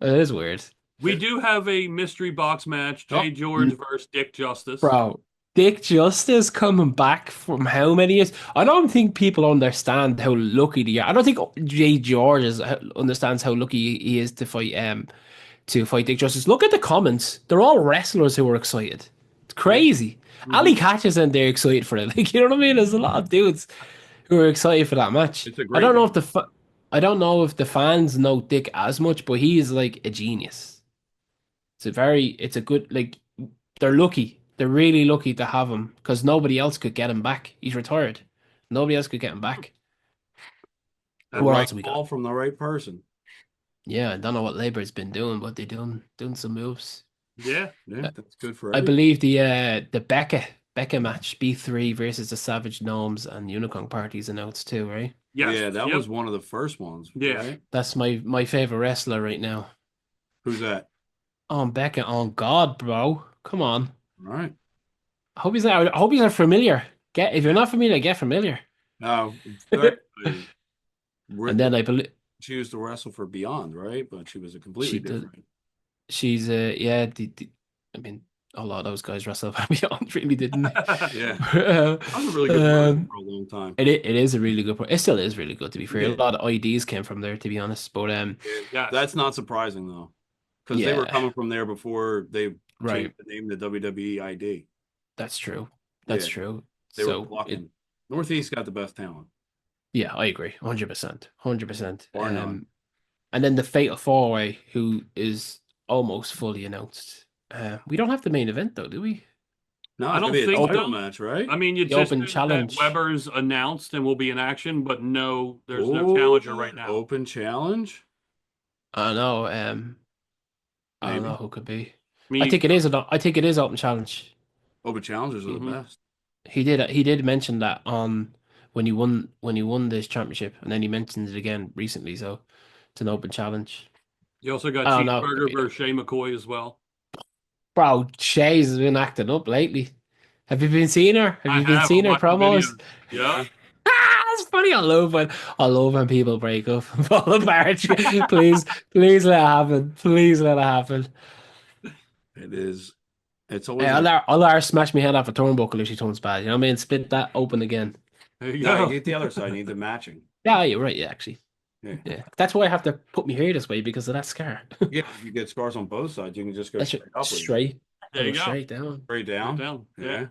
is weird. We do have a mystery box match. Jay George versus Dick Justice. Bro, Dick Justice coming back from how many years? I don't think people understand how lucky they are. I don't think Jay George understands how lucky he is to fight Dick Justice. Look at the comments. They're all wrestlers who are excited. It's crazy. Ali Catch is in there excited for it. Like, you know what I mean? There's a lot of dudes who are excited for that match. I don't know if the fans know Dick as much, but he is like a genius. It's a good, like, they're lucky. They're really lucky to have him because nobody else could get him back. He's retired. Nobody else could get him back. What else we got? All from the right person. Yeah, I don't know what Labour's been doing, but they're doing some moves. Yeah, that's good for. I believe the Becca match, B3 versus the Savage Gnomes and Unicorn Party's announced too, right? Yeah, that was one of the first ones. Yeah, right? That's my favorite wrestler right now. Who's that? Oh, Becca. Oh God, bro, come on. All right. I hope he's not familiar. If you're not familiar, get familiar. No. And then I believe she used to wrestle for Beyond, right? But she was a completely different. She's I mean, a lot of those guys wrestle for Beyond, really, didn't they? Yeah. That was a really good for a long time. It is a really good. It still is really good, to be fair. A lot of IDs came from there, to be honest. But yeah, that's not surprising though, because they were coming from there before they changed the name to WWE ID. That's true. That's true. They were blocking. Northeast got the best talent. Yeah, I agree. 100%. 100%. And then the Fatal 4-Way, who is almost fully announced. We don't have the main event though, do we? No, I don't think open match, right? I mean, you the just open challenge. Weber's announced and will be in action, but no, there's no challenger right now. Open challenge? I don't know. I don't know who could be. I think it is. I think it is open challenge. Open challengers are the best. He did mention that on when he won this championship, and then he mentioned it again recently. So it's an open challenge. You also got Cheeseburger versus Shay McCoy as well. Bro, Shay's been acting up lately. Have you been seeing her? Have you been seeing her promos? Yeah. It's funny. I love when people break up and fall apart. Please let it happen. Please let it happen. It is. It's always. I'll let her smash me head off a turnbuckle if she turns bad. You know what I mean? Split that open again. There you go. You get the other side. You need the matching. Yeah, you're right. Yeah, actually. Yeah. That's why I have to put my hair this way, because of that scar. Yeah, if you get scars on both sides, you can just go straight. There you go. Straight down. Straight down. Yeah.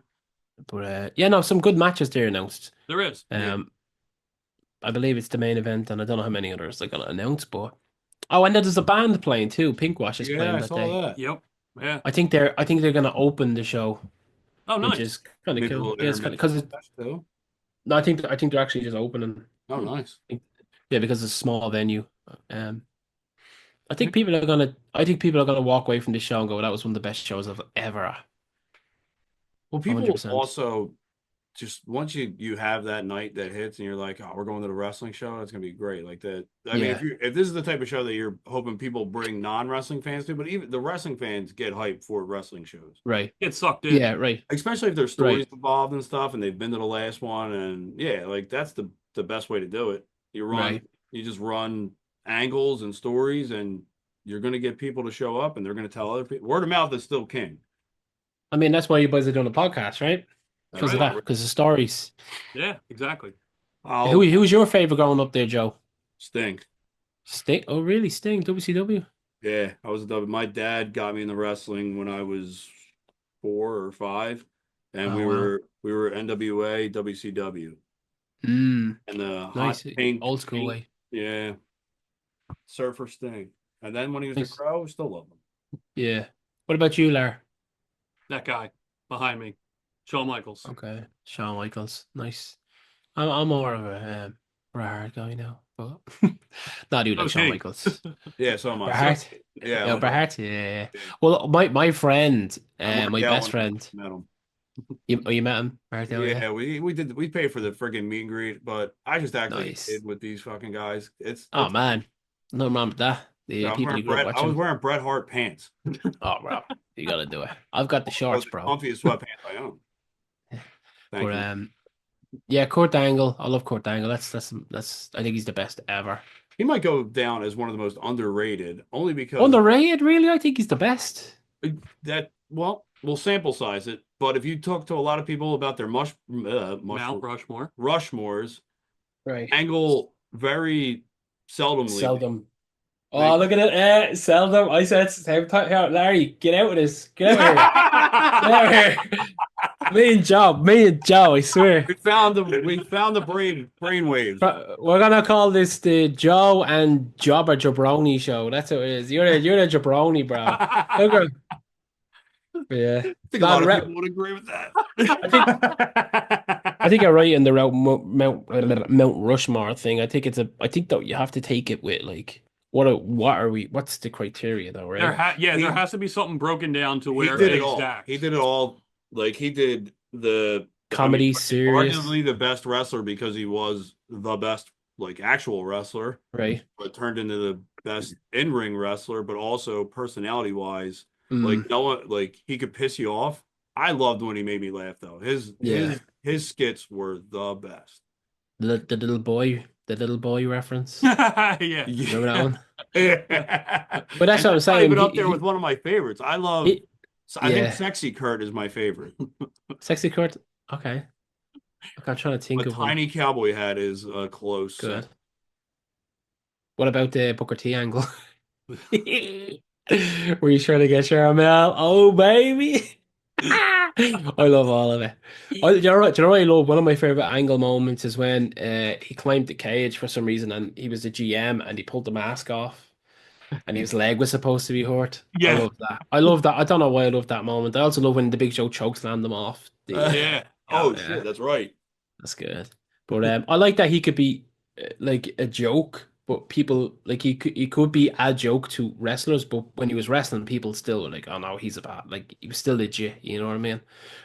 But some good matches there announced. There is. I believe it's the main event, and I don't know how many others they're gonna announce, but and then there's a band playing too. Pinkwash is playing that day. That. Yep. Yeah. I think they're gonna open the show. Oh, nice. Which is kind of cool. Yeah, because no, I think they're actually just opening. Oh, nice. Yeah, because it's a small venue. I think people are gonna walk away from this show and go, "That was one of the best shows I've ever." Well, people 100%. also just once you have that night that hits and you're like, oh, we're going to the wrestling show, that's gonna be great. Like that. I mean, if this is the type of show that you're hoping people bring non-wrestling fans to, but even the wrestling fans get hyped for wrestling shows. Right. Get sucked in. Yeah, right. Especially if there's stories involved and stuff, and they've been to the last one, and yeah, like that's the best way to do it. You just run angles and stories, and you're gonna get people to show up, and they're gonna tell other people. Word of mouth is still king. I mean, that's why you guys are doing a podcast, right? Because of that, because of stories. Yeah, exactly. Who was your favorite growing up there, Joe? Sting. Sting? Oh, really? Sting? WCW? Yeah, I was a W. My dad got me into wrestling when I was 4 or 5, and we were NWA, WCW. And the nice, hot pink, old school way. Yeah, Surfer Sting. And then when he was a Crow, we still love him. Yeah. What about you, Lar? That guy behind me, Shawn Michaels. Okay, Shawn Michaels. Nice. I'm more of a Bret Hart guy now, but not do like Shawn Michaels. Yeah, so am I. Bret Hart. Yeah, Bret Hart. Yeah. Well, my friend, my best friend. Met him. You met him? Right there, yeah, we paid for the friggin' meet and greet, but I just act like a kid with these fucking guys. It's man, no wrong with that. The people I was wearing Bret Hart pants. Oh, bro, you gotta do it. I've got the shorts, bro. Comfiest sweatpants I own. Thank you. Yeah, Kurt Angle. I love Kurt Angle. That's. I think he's the best ever. He might go down as one of the most underrated, only because underrated. Really, I think he's the best. We'll sample size it, but if you talk to a lot of people about their Mount Rushmores, right? Angle very seldomly. Seldom. Oh, look at it! Seldom. I said, Larry, get out of this. Get out of here. Get out of here. Me and Joe. I swear. We found the brain waves. We're gonna call this the Joe and Jobber Jabroni show. That's what it is. You're the Jabroni, bro. Look at. Yeah, I think a lot of people would agree with that. I think you're right in the Mount Rushmore thing. I think that you have to take it with like what's the criteria though, right? There has to be something broken down to where he did it all. Like he did the comedy series. Arguably the best wrestler because he was the best like actual wrestler, right? But turned into the best in-ring wrestler, but also personality-wise. Like no one, like he could piss you off. I loved when he made me laugh though. His skits were the best. The little boy reference. Yeah, remember that one? But that's what I'm saying. Even up there with one of my favorites. I think Sexy Kurt is my favorite. Sexy Kurt. Okay. I'm trying to think of tiny cowboy hat is close. Good. What about the Booker T angle? Were you trying to get Sharmell? Oh, baby. I love all of it. Do you know what I love? One of my favorite angle moments is when he climbed the cage for some reason and he was the GM and he pulled the mask off and his leg was supposed to be hurt. Yeah. I love that. I don't know why I love that moment. I also love when the Big Show chokeslammed them off. Shit, that's right. That's good. But I like that he could be like a joke. But people like he could be a joke to wrestlers, but when he was wrestling, people still were like, "Oh no, he's a bad." Like he was still legit. You know what I mean?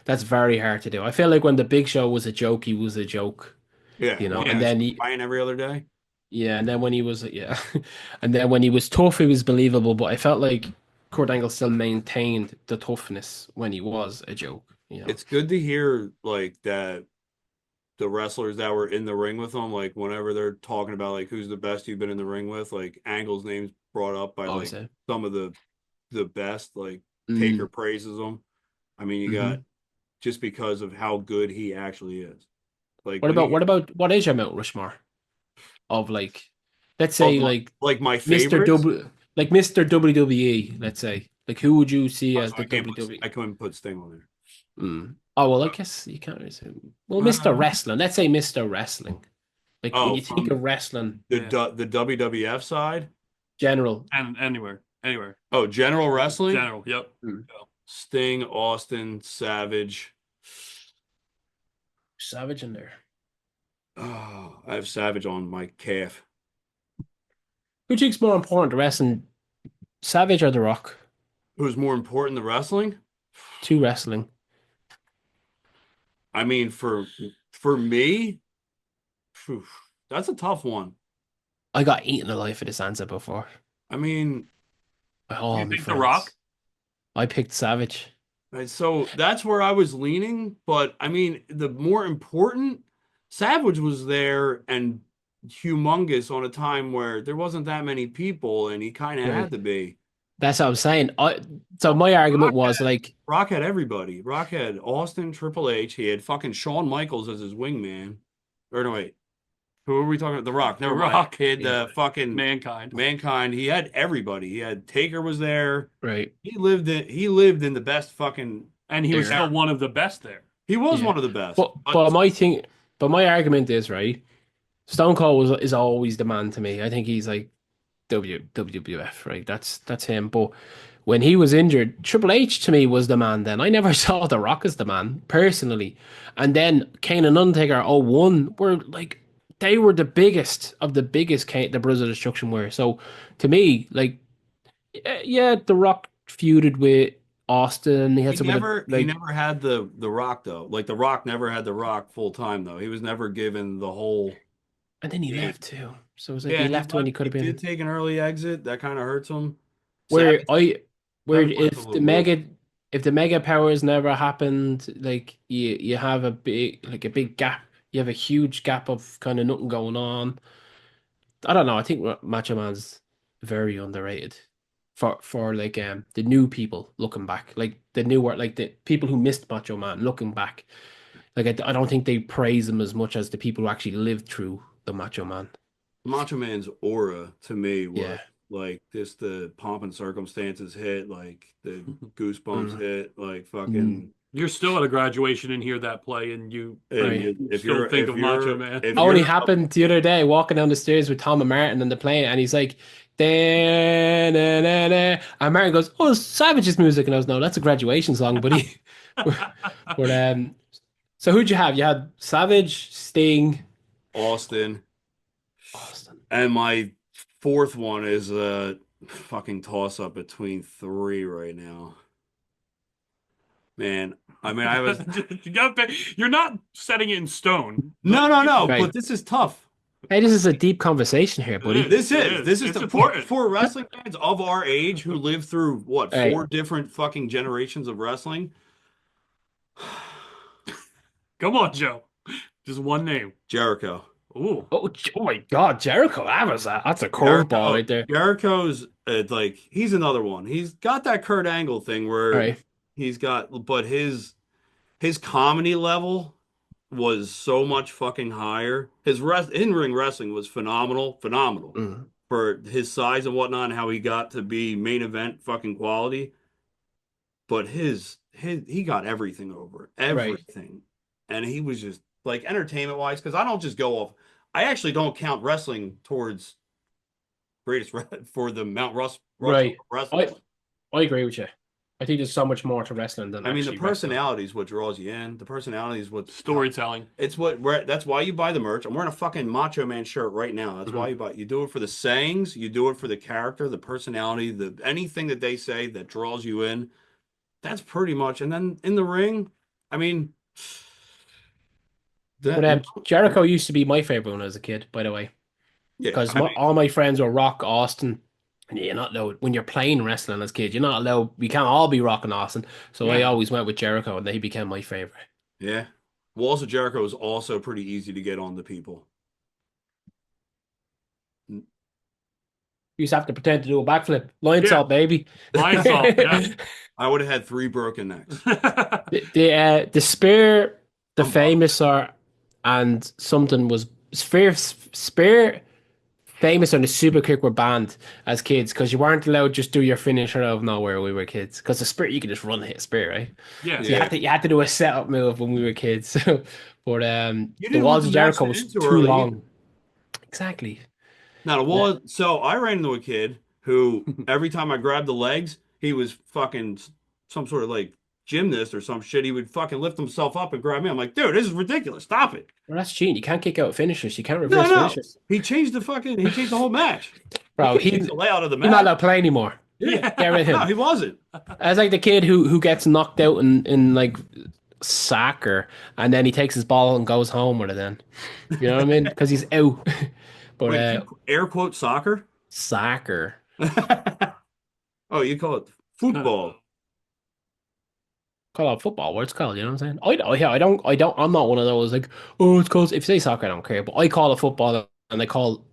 That's very hard to do. I feel like when the Big Show was a joke, he was a joke. Yeah, you know. And then he buying every other day. Yeah, and then when he was and then when he was tough, he was believable. But I felt like Kurt Angle still maintained the toughness when he was a joke. You know? It's good to hear like that. The wrestlers that were in the ring with him, like whenever they're talking about like who's the best you've been in the ring with, like Angle's name's brought up by like some of the best. Like Taker praises him. I mean, you got just because of how good he actually is. Like what is your Mount Rushmore of like, let's say like my favorite, Mr. WWE. Let's say like who would you see as the WWE? I couldn't put Sting on there. Oh, well, I guess you can't assume. Well, Mr. Wrestling. Let's say Mr. Wrestling. Like, when you think of wrestling. The WWF side? General. And anywhere. Oh, general wrestling? General, yep. Sting, Austin, Savage. Savage in there. Oh, I have Savage on my calf. Who do you think's more important to wrestling? Savage or The Rock? Who's more important to wrestling? To wrestling. I mean, for me, phew, that's a tough one. I got eaten alive for this answer before. I mean, By all You my picked The friends. Rock? I picked Savage. so that's where I was leaning. But I mean, the more important, Savage was there and humongous on a time where there wasn't that many people, and he kind of Right. had to be. That's what I'm saying. So my argument was like, Rock had everybody. Rock had Austin, Triple H. He had fucking Shawn Michaels as his wingman. Or no, wait. Who are we talking about? The Rock. Never mind. Rock. He had fucking Mankind. Mankind. He had everybody. He had Taker was there. right. He lived in the best fucking. And he was era. still one of the best there. He was Yeah. one of the best. But my argument is, right, Stone Cold is always the man to me. I think he's like WWF, right? That's him. But when he was injured, Triple H to me was the man then. I never saw The Rock as the man, personally. And then Kane and Undertaker 01 were like, they were the biggest of the biggest the Brothers of Destruction were. So to me, like, yeah, The Rock feuded with Austin. He had he never had the Rock though. Like The Rock never had the Rock full time though. He was never given the whole. And then he left too. So it was like he left when he could have been. He did take an early exit. That kind of hurts him. Where Savage if the mega powers never happened, like you have a big gap. You have a huge gap of kind of nothing going on. I don't know. I think Macho Man's very underrated for like the new people looking back, like the people who missed Macho Man looking back. Like I don't think they praise him as much as the people who actually lived through the Macho Man. Macho Man's aura to me was like just the pomp and circumstances hit, like the goosebumps hit, like fucking. You're still at a graduation and hear that play, and you If still you're think of Macho Man. It only happened the other day, walking down the stairs with Tom and Martin on the plane, and he's like, and Martin goes, "Oh, it's Savage's music," and I was, "No, that's a graduation song, buddy." So who'd you have? You had Savage, Sting, Austin, and my fourth one is a fucking toss up between three right now. Man, I mean, I was. You're not setting it in stone. No, Right. but this is tough. Hey, this is a deep conversation here, buddy. This is It's the important. for wrestling fans of our age who lived through what Hey. 4 different fucking generations of wrestling. Come on, Joe. Just one name. Jericho. Ooh. Oh my God, Jericho! That's a curveball right there. Jericho's like he's another one. He's got that Kurt Angle thing where Right. he's got, but his comedy level was so much fucking higher. His in-ring wrestling was phenomenal for his size and whatnot, and how he got to be main event fucking quality. But he got everything over everything, and he was just like entertainment wise. Because I don't just go off. I actually don't count wrestling towards greatest for the Mount Russ Right. wrestling. I agree with you. I think there's so much more to wrestling than I mean, the actually personality is what draws you in. The personality is what Storytelling. It's that's why you buy the merch. I'm wearing a fucking Macho Man shirt right now. That's why you buy. You do it for the sayings. You do it for the character, the personality, anything that they say that draws you in. That's pretty much. And then in the ring, I mean, But Jericho used to be my favorite when I was a kid, by the way. Yeah, Because I mean- all my friends were Rock, Austin. And you're not allowed, when you're playing wrestling as kids, you're not allowed, we can't all be Rock and Austin. So I always went with Jericho, and he became my favorite. Yeah. Walls of Jericho is also pretty easy to get on the people. You used to have to pretend to do a backflip. Lion salt, baby. Lion salt, yeah. I would have had 3 broken necks. The spear, the famous are, and something was spear, famous and the super kick were banned as kids because you weren't allowed to just do your finisher out of nowhere when we were kids. Because the spear, you could just run and hit a spear, right? Yeah. So you had to do a setup move when we were kids. But the didn't Walls want of the Jericho match to was end too too early long. Exactly. Now the wall. So I ran into a kid who every time I grabbed the legs, he was fucking some sort of like gymnast or some shit. He would fucking lift himself up and grab me. I'm like, dude, this is ridiculous. Stop it. Well, that's cheating. You can't kick out finishers. You can't reverse finishers. He changed the whole match. Bro, he changed the layout of the he's not match. allowed to play anymore. Yeah. Get rid of him. No, he wasn't. As like the kid who gets knocked out in like soccer, and then he takes his ball and goes home with it. Then, you know what I mean? Because he's out. But Wait, air quote soccer? soccer. Oh, you call it football. Call it football. What it's called? You know what I'm saying? I'm not one of those like, oh, it's called. If you say soccer, I don't care. But I call it football, and I call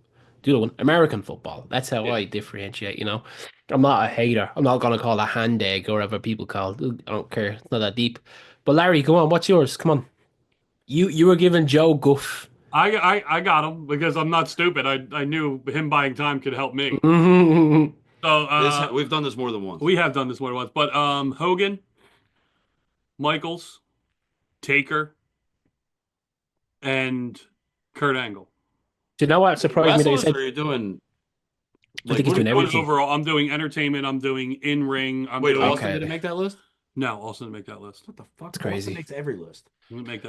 the other one American football. That's how I differentiate. You know, I'm not a hater. I'm not gonna call it hand egg or whatever people call it. I don't care. It's not that deep. But Larry, come on. What's yours? Come on. You were giving Joe guff. I got him because I'm not stupid. I knew him buying time could help me. So We've done this more than once. We have done this more than once. But Hogan, Michaels, Taker, and Kurt Angle. Do you know what surprised me? That you said, are you doing? I think he's doing everything. Overall, I'm doing entertainment. I'm doing in ring. Austin didn't make that list. No, Austin didn't make that list. What the fuck? That's crazy. Austin makes every list.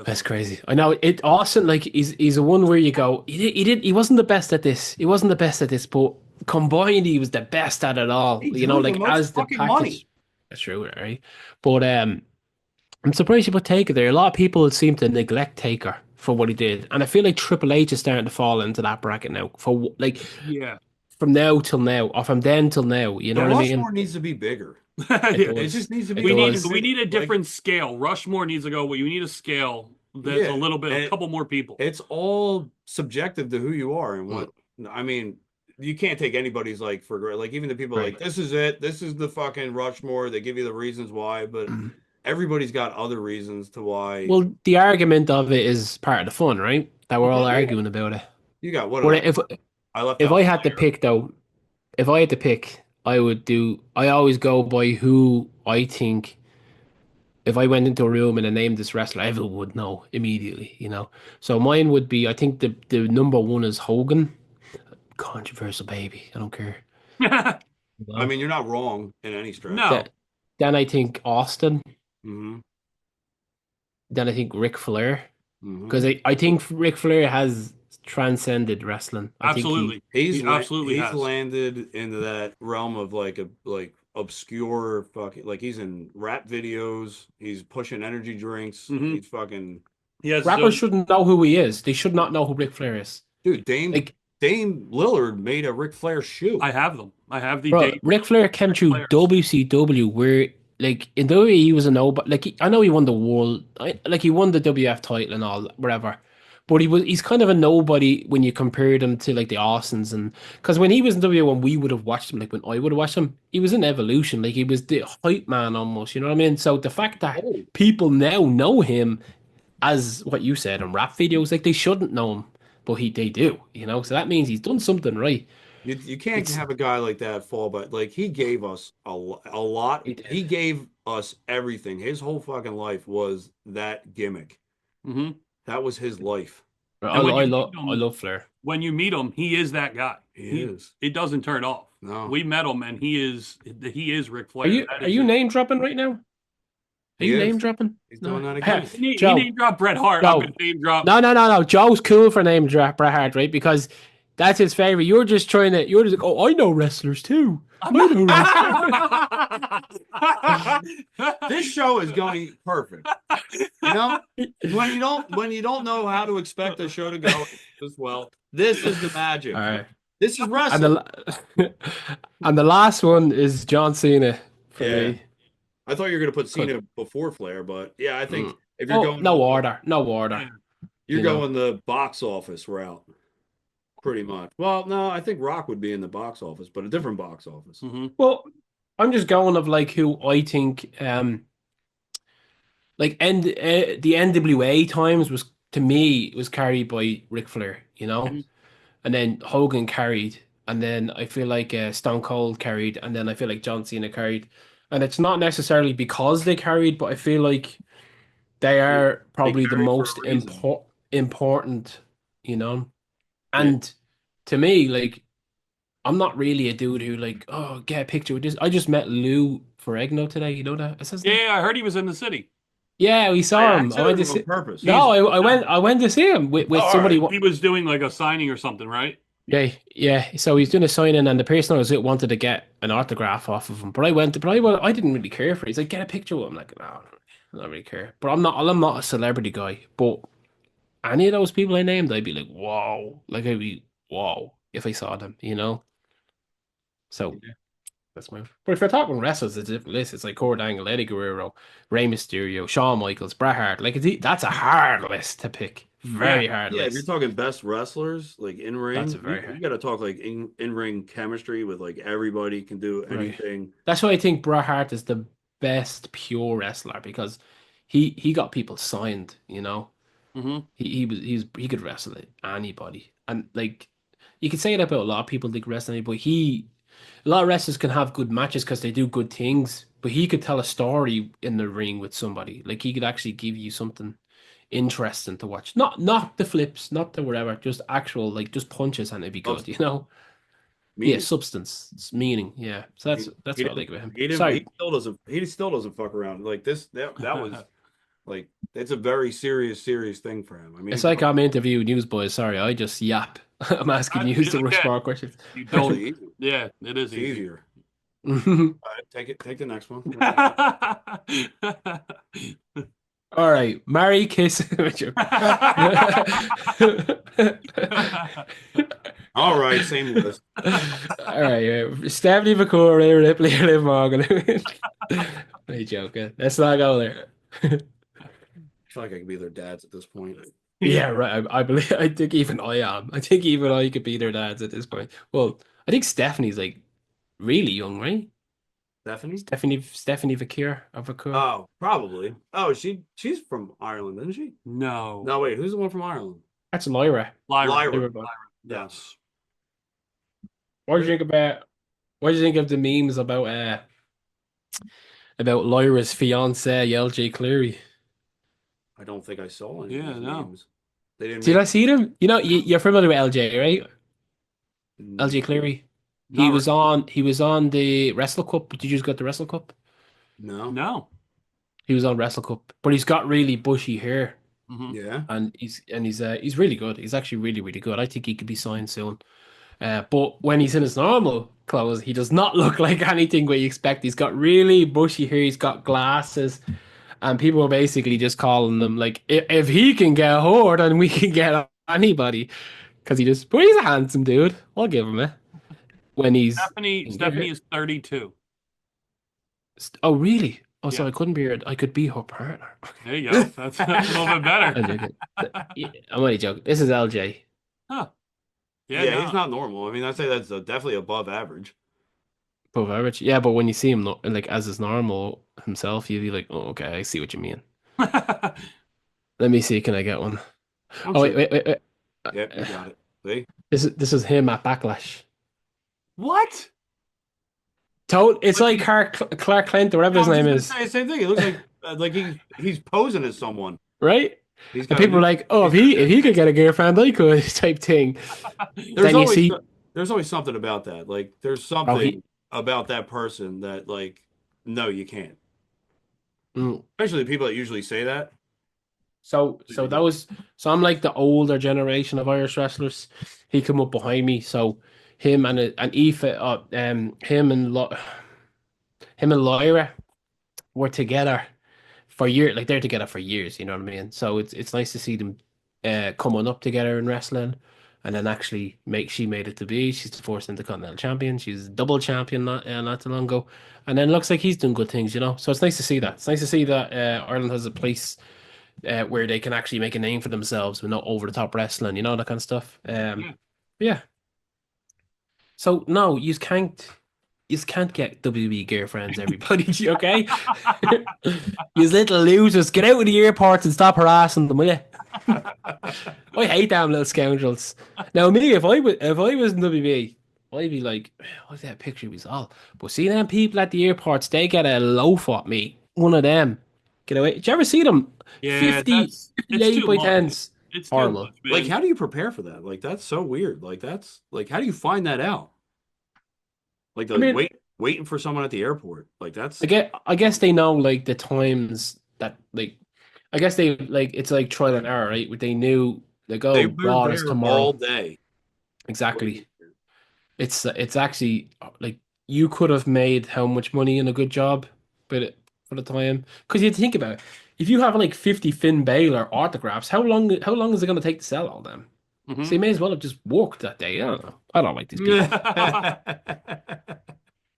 That's crazy. I know it. Austin, like, he's a one where you go. He wasn't the best at this. He wasn't the best at this, but combined, he was the best at it all. You know, like as the package. Money. That's true, right? But I'm surprised you put Taker there. A lot of people seem to neglect Taker for what he did, and I feel like Triple H is starting to fall into that bracket now. For like, from now till now, or from then till now. You know what I mean? Rushmore needs to be bigger. It just needs to be. We need a different scale. Rushmore needs to go. Well, you need a scale that's a little bit, a couple more people. It's all subjective to who you are and what. I mean, you can't take anybody's like for like even the people like this is it. This is the fucking Rushmore. They give you the reasons why, but everybody's got other reasons to why. Well, the argument of it is part of the fun, right? That we're all arguing about it. You got what? But if I had to pick though, if I had to pick. I always go by who I think, if I went into a room and I named this wrestler, everyone would know immediately, you know? So mine would be, I think the number one is Hogan. Controversial, baby. I don't care. I mean, you're not wrong in any stretch. No. Then I think Austin. Mm-hmm. Then I think Ric Flair. Because I think Ric Flair has transcended wrestling. Absolutely. He's landed into that realm of like obscure fucking, like he's in rap videos, he's pushing energy drinks, he's fucking rappers shouldn't know who he is. They should not know who Ric Flair is. Dude, Dame Lillard made a Ric Flair shoe. I have them. I have the Bro, Ric Flair came through WCW where like in WWE he was a nobody. Like I know he won the world, like he won the WF title and all whatever. But he's kind of a nobody when you compared him to like the Austins, and because when he was in WWE, we would have watched him, like when I would have watched him, he was in Evolution, like he was the hype man almost, you know what I mean? So the fact that people now know him as what you said in rap videos, like they shouldn't know him, but they do, you know. So that means he's done something right. You can't have a guy like that fall, but like he gave us a lot. He gave us everything. His whole fucking life was that gimmick. Mm-hmm. That was his life. I love Flair. When you meet him, he is that guy. He is. It doesn't turn off. No. We met him, and he is Ric Flair. Are you name dropping right now? Are you name dropping? He's doing that again. He name dropped Bret Hart. I'm gonna name drop. No. Joe's cool for name drop Bret Hart, right? Because that's his favorite. You're just like, oh, I know wrestlers too. This show is going perfect. You know, when you don't know how to expect a show to go as well, this is the magic. All right. This is wrestling. And the last one is John Cena for me. I thought you were going to put Cena before Flair, but yeah, I think if you're going no order. You're going the box office route. Pretty much. Well, no, I think Rock would be in the box office, but a different box office. Mm-hmm. Well, I'm just going of like who I think, like the NWA times was to me was carried by Ric Flair, you know, and then Hogan carried, and then I feel like Stone Cold carried, and then I feel like John Cena carried, and it's not necessarily because they carried, but I feel like they are probably the most important, you know. And to me, like, I'm not really a dude who like, oh, get a picture with this. I just met Lou Ferrigno today. You know that? I heard he was in the city. Yeah, we saw him. I went to see. Purpose. No, I went to see him with somebody. He was doing like a signing or something, right? Yeah. So he's doing a signing, and the person I was with wanted to get an autograph off of him. But I didn't really care for it. He's like, get a picture with him. I'm like, no. I don't really care. But I'm not a celebrity guy. But any of those people I named, I'd be like, whoa. Like I'd be whoa if I saw them, you know? So that's my. But if you're talking wrestlers, it's a different list. It's like Kurt Angle, Eddie Guerrero, Rey Mysterio, Shawn Michaels, Bret Hart. Like that's a hard list to pick. Very hard Yeah, list. if you're talking best wrestlers, like in ring, That's a very hard. you got to talk like in ring chemistry with like everybody can do anything. That's why I think Bret Hart is the best pure wrestler because he got people signed. You know, he could wrestle anybody, and like you could say that about a lot of people. They could wrestle anybody, but a lot of wrestlers can have good matches because they do good things. But he could tell a story in the ring with somebody. Like he could actually give you something interesting to watch. Not the flips, not the whatever, just actual like just punches and it'd be good, you know. Meaning. Yeah, substance, it's meaning. Yeah, so that's what I like about him. Sorry, he still doesn't fuck around like this. That was like it's a very serious thing for him. I mean, it's like I'm interviewing newsboys. Sorry, I just yap. I'm asking you to respond questions. You don't. Yeah, it is easier. All right, take the next one. All right, marry, kiss. All right, same list. All right, Stephanie McCoy, Rhea Ripley, Liv Morgan. I'm joking. Let's not go there. I feel like I could be their dads at this point. Yeah, right. I think even I am. I think even I could be their dads at this point. Well, I think Stephanie's like really young, right? Stephanie Vakir. Oh, probably. Oh, she's from Ireland, isn't she? No. No, wait. Who's the one from Ireland? That's Lyra. Lyra. Yes. What do you think of the memes about Lyra's fiance LJ Cleary? I don't think I saw any. Yeah, no. Memes. They didn't. Did I see them? You know, you're familiar with LJ, right? LJ Cleary. He was on the Wrestle Cup. Did you just got the Wrestle Cup? No. He was on Wrestle Cup, but he's got really bushy hair. Yeah. And he's really good. He's actually really, really good. I think he could be signed soon. But when he's in his normal clothes, he does not look like anything what you expect. He's got really bushy hair. He's got glasses. And people are basically just calling them like, if he can get a whore, then we can get anybody. But he's a handsome dude. I'll give him it. When Stephanie is 32. Oh, really? Oh, so I could be her partner. There you go. That's a little bit better. I'm only joking. This is LJ. Huh. Yeah, he's not normal. I mean, I'd say that's definitely above average. Above average? Yeah, but when you see him like as his normal himself, you'd be like, oh, okay, I see what you mean. Let me see. Can I get one? Wait. Yep, you got it. See? This is him at Backlash. What? It's like Clark Kent or whatever his name is. Same thing. It looks like he's posing as someone, right? And people are like, "Oh, if he could get a girlfriend, I could," type thing. There's always something about that. Like, there's something about that person that, like, no, you can't. Especially the people that usually say that. So I'm like the older generation of Irish wrestlers. He come up behind me, so. Him and Aoife, him and Lyra were together for years. Like they're together for years, you know what I mean? So it's nice to see them coming up together in wrestling, and then actually she made it to be. She's the first Intercontinental Champion. She's double champion not too long ago, and then looks like he's doing good things, you know. So it's nice to see that. It's nice to see that Ireland has a place where they can actually make a name for themselves with no over the top wrestling, you know, that kind of stuff. Yeah. So no, you can't get WWE girlfriends, everybody. Okay, you little losers, get out of the airports and stop harassing them, will you? I hate them little scoundrels. Now me, if I was in WWE, I'd be like, what's that picture we saw? But see them people at the airports, they get a loaf at me. One of them, get away. Did you ever see them? Yeah, 58 by 10s. It's horrible. Much, like, how do you prepare for that? Like, that's so weird. Like, that's like, how do you find that out? Like, waiting for someone at the airport. Like, that's. I guess they know like the times that like. I guess they like it's like trial and error, right? They knew they go Raw is tomorrow all day. Exactly. It's actually like you could have made how much money in a good job, but for the time. Because you think about it, if you have like 50 Finn Balor autographs, how long is it going to take to sell all them? Mm-hmm. So you may as well have just worked that day. I don't know. I don't like these people.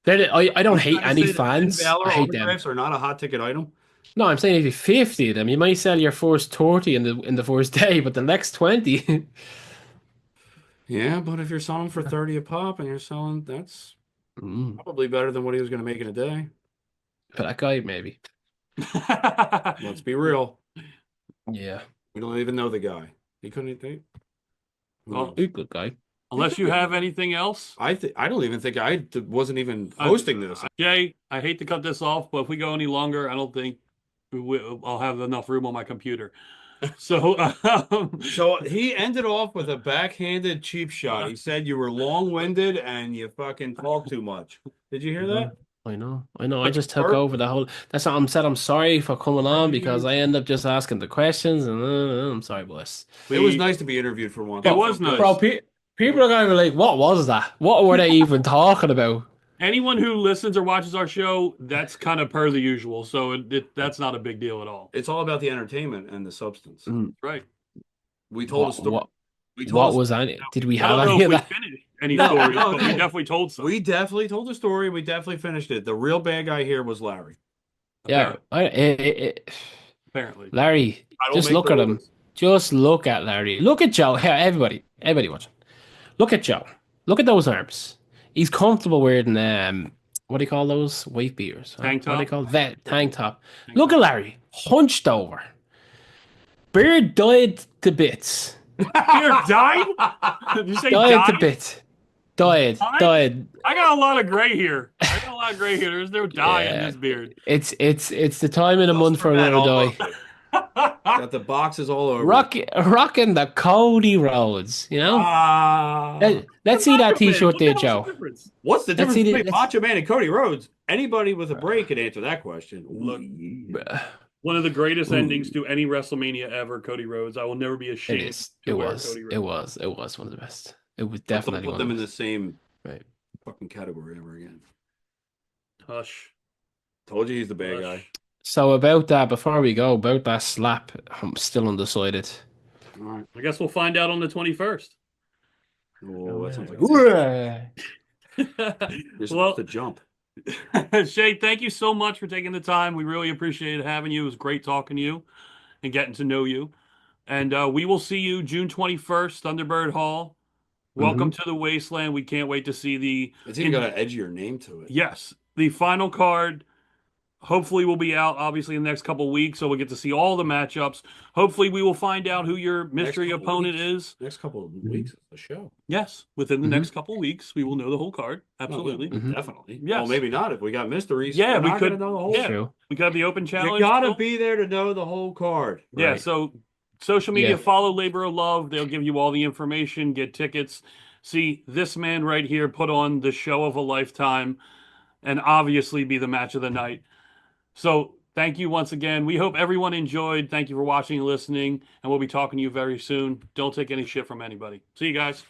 I don't hate any fans. I hate them. Autographs are not a hot ticket item. No, I'm saying if you 50 of them, you might sell your first 30 in the first day, but the next 20. Yeah, but if you're selling for 30 a pop and you're selling, that's probably better than what he was going to make in a day. For that guy, maybe. Let's be real. Yeah. We don't even know the guy. He couldn't think. Well, he's a good guy. Unless you have anything else. I don't even think I wasn't even hosting this. Jay, I hate to cut this off, but if we go any longer, I don't think I'll have enough room on my computer. So, so he ended off with a backhanded cheap shot. He said you were long-winded and you fucking talk too much. Did you hear that? I know. I just took over the whole. That's what I'm said. I'm sorry for coming on because I end up just asking the questions, and I'm sorry, boys. It was nice to be interviewed for once. It was nice, bro. People are going to be like, "What was that? What were they even talking about?" Anyone who listens or watches our show, that's kind of per the usual. So that's not a big deal at all. It's all about the entertainment and the substance. Right. We told a story. What was on it? Did we have any of that? Any stories, but we definitely told some. We definitely told the story. We definitely finished it. The real bad guy here was Larry. Yeah. Apparently. Larry, just look at him. Just look at Larry. Look at Joe. Here, everybody watching. Look at Joe. Look at those arms. He's comfortable wearing what do you call those? Weight beaters. Tank top. What do they call that? Tank top. Look at Larry, hunched over. Beard died to bits. Beard died? Did you say died died? to bits. Died. I got a lot of gray here. There's no dye in this beard. It's the time of the month for another dye. Got the boxes all over. Rocking the Cody Rhodes, you know? Let's see that t-shirt there, Joe. What's the difference between Macho Man and Cody Rhodes? Anybody with a brain could answer that question. Look, one of the greatest endings to any WrestleMania ever, Cody Rhodes. I will never be ashamed. It was one of the best. It was definitely put them in the same fucking category ever again. Hush. Told you he's the bad guy. So about that, before we go, about that slap, I'm still undecided. All right. I guess we'll find out on the 21st. Oh, that sounds like you're supposed to jump. Shay, thank you so much for taking the time. We really appreciated having you. It was great talking to you and getting to know you. And we will see you June 21st, Thunderbird Hall. Welcome to the Wasteland. We can't wait to see the... It's even got an edgier name to it. Yes. The final card hopefully will be out, obviously, in the next couple of weeks, so we'll get to see all the matchups. Hopefully, we will find out who your mystery opponent is. Next couple of weeks is the show. Yes. Within the next couple of weeks, we will know the whole card. Absolutely. Definitely. Yes. Well, maybe not. If we got mysteries, yeah, we could know the whole show. We could have the open challenge. You gotta be there to know the whole card. Yeah, so social media, follow Labor of Love. They'll give you all the information, get tickets. See this man right here put on the show of a lifetime and obviously be the match of the night. So thank you once again. We hope everyone enjoyed. Thank you for watching and listening, and we'll be talking to you very soon. Don't take any shit from anybody. See you guys.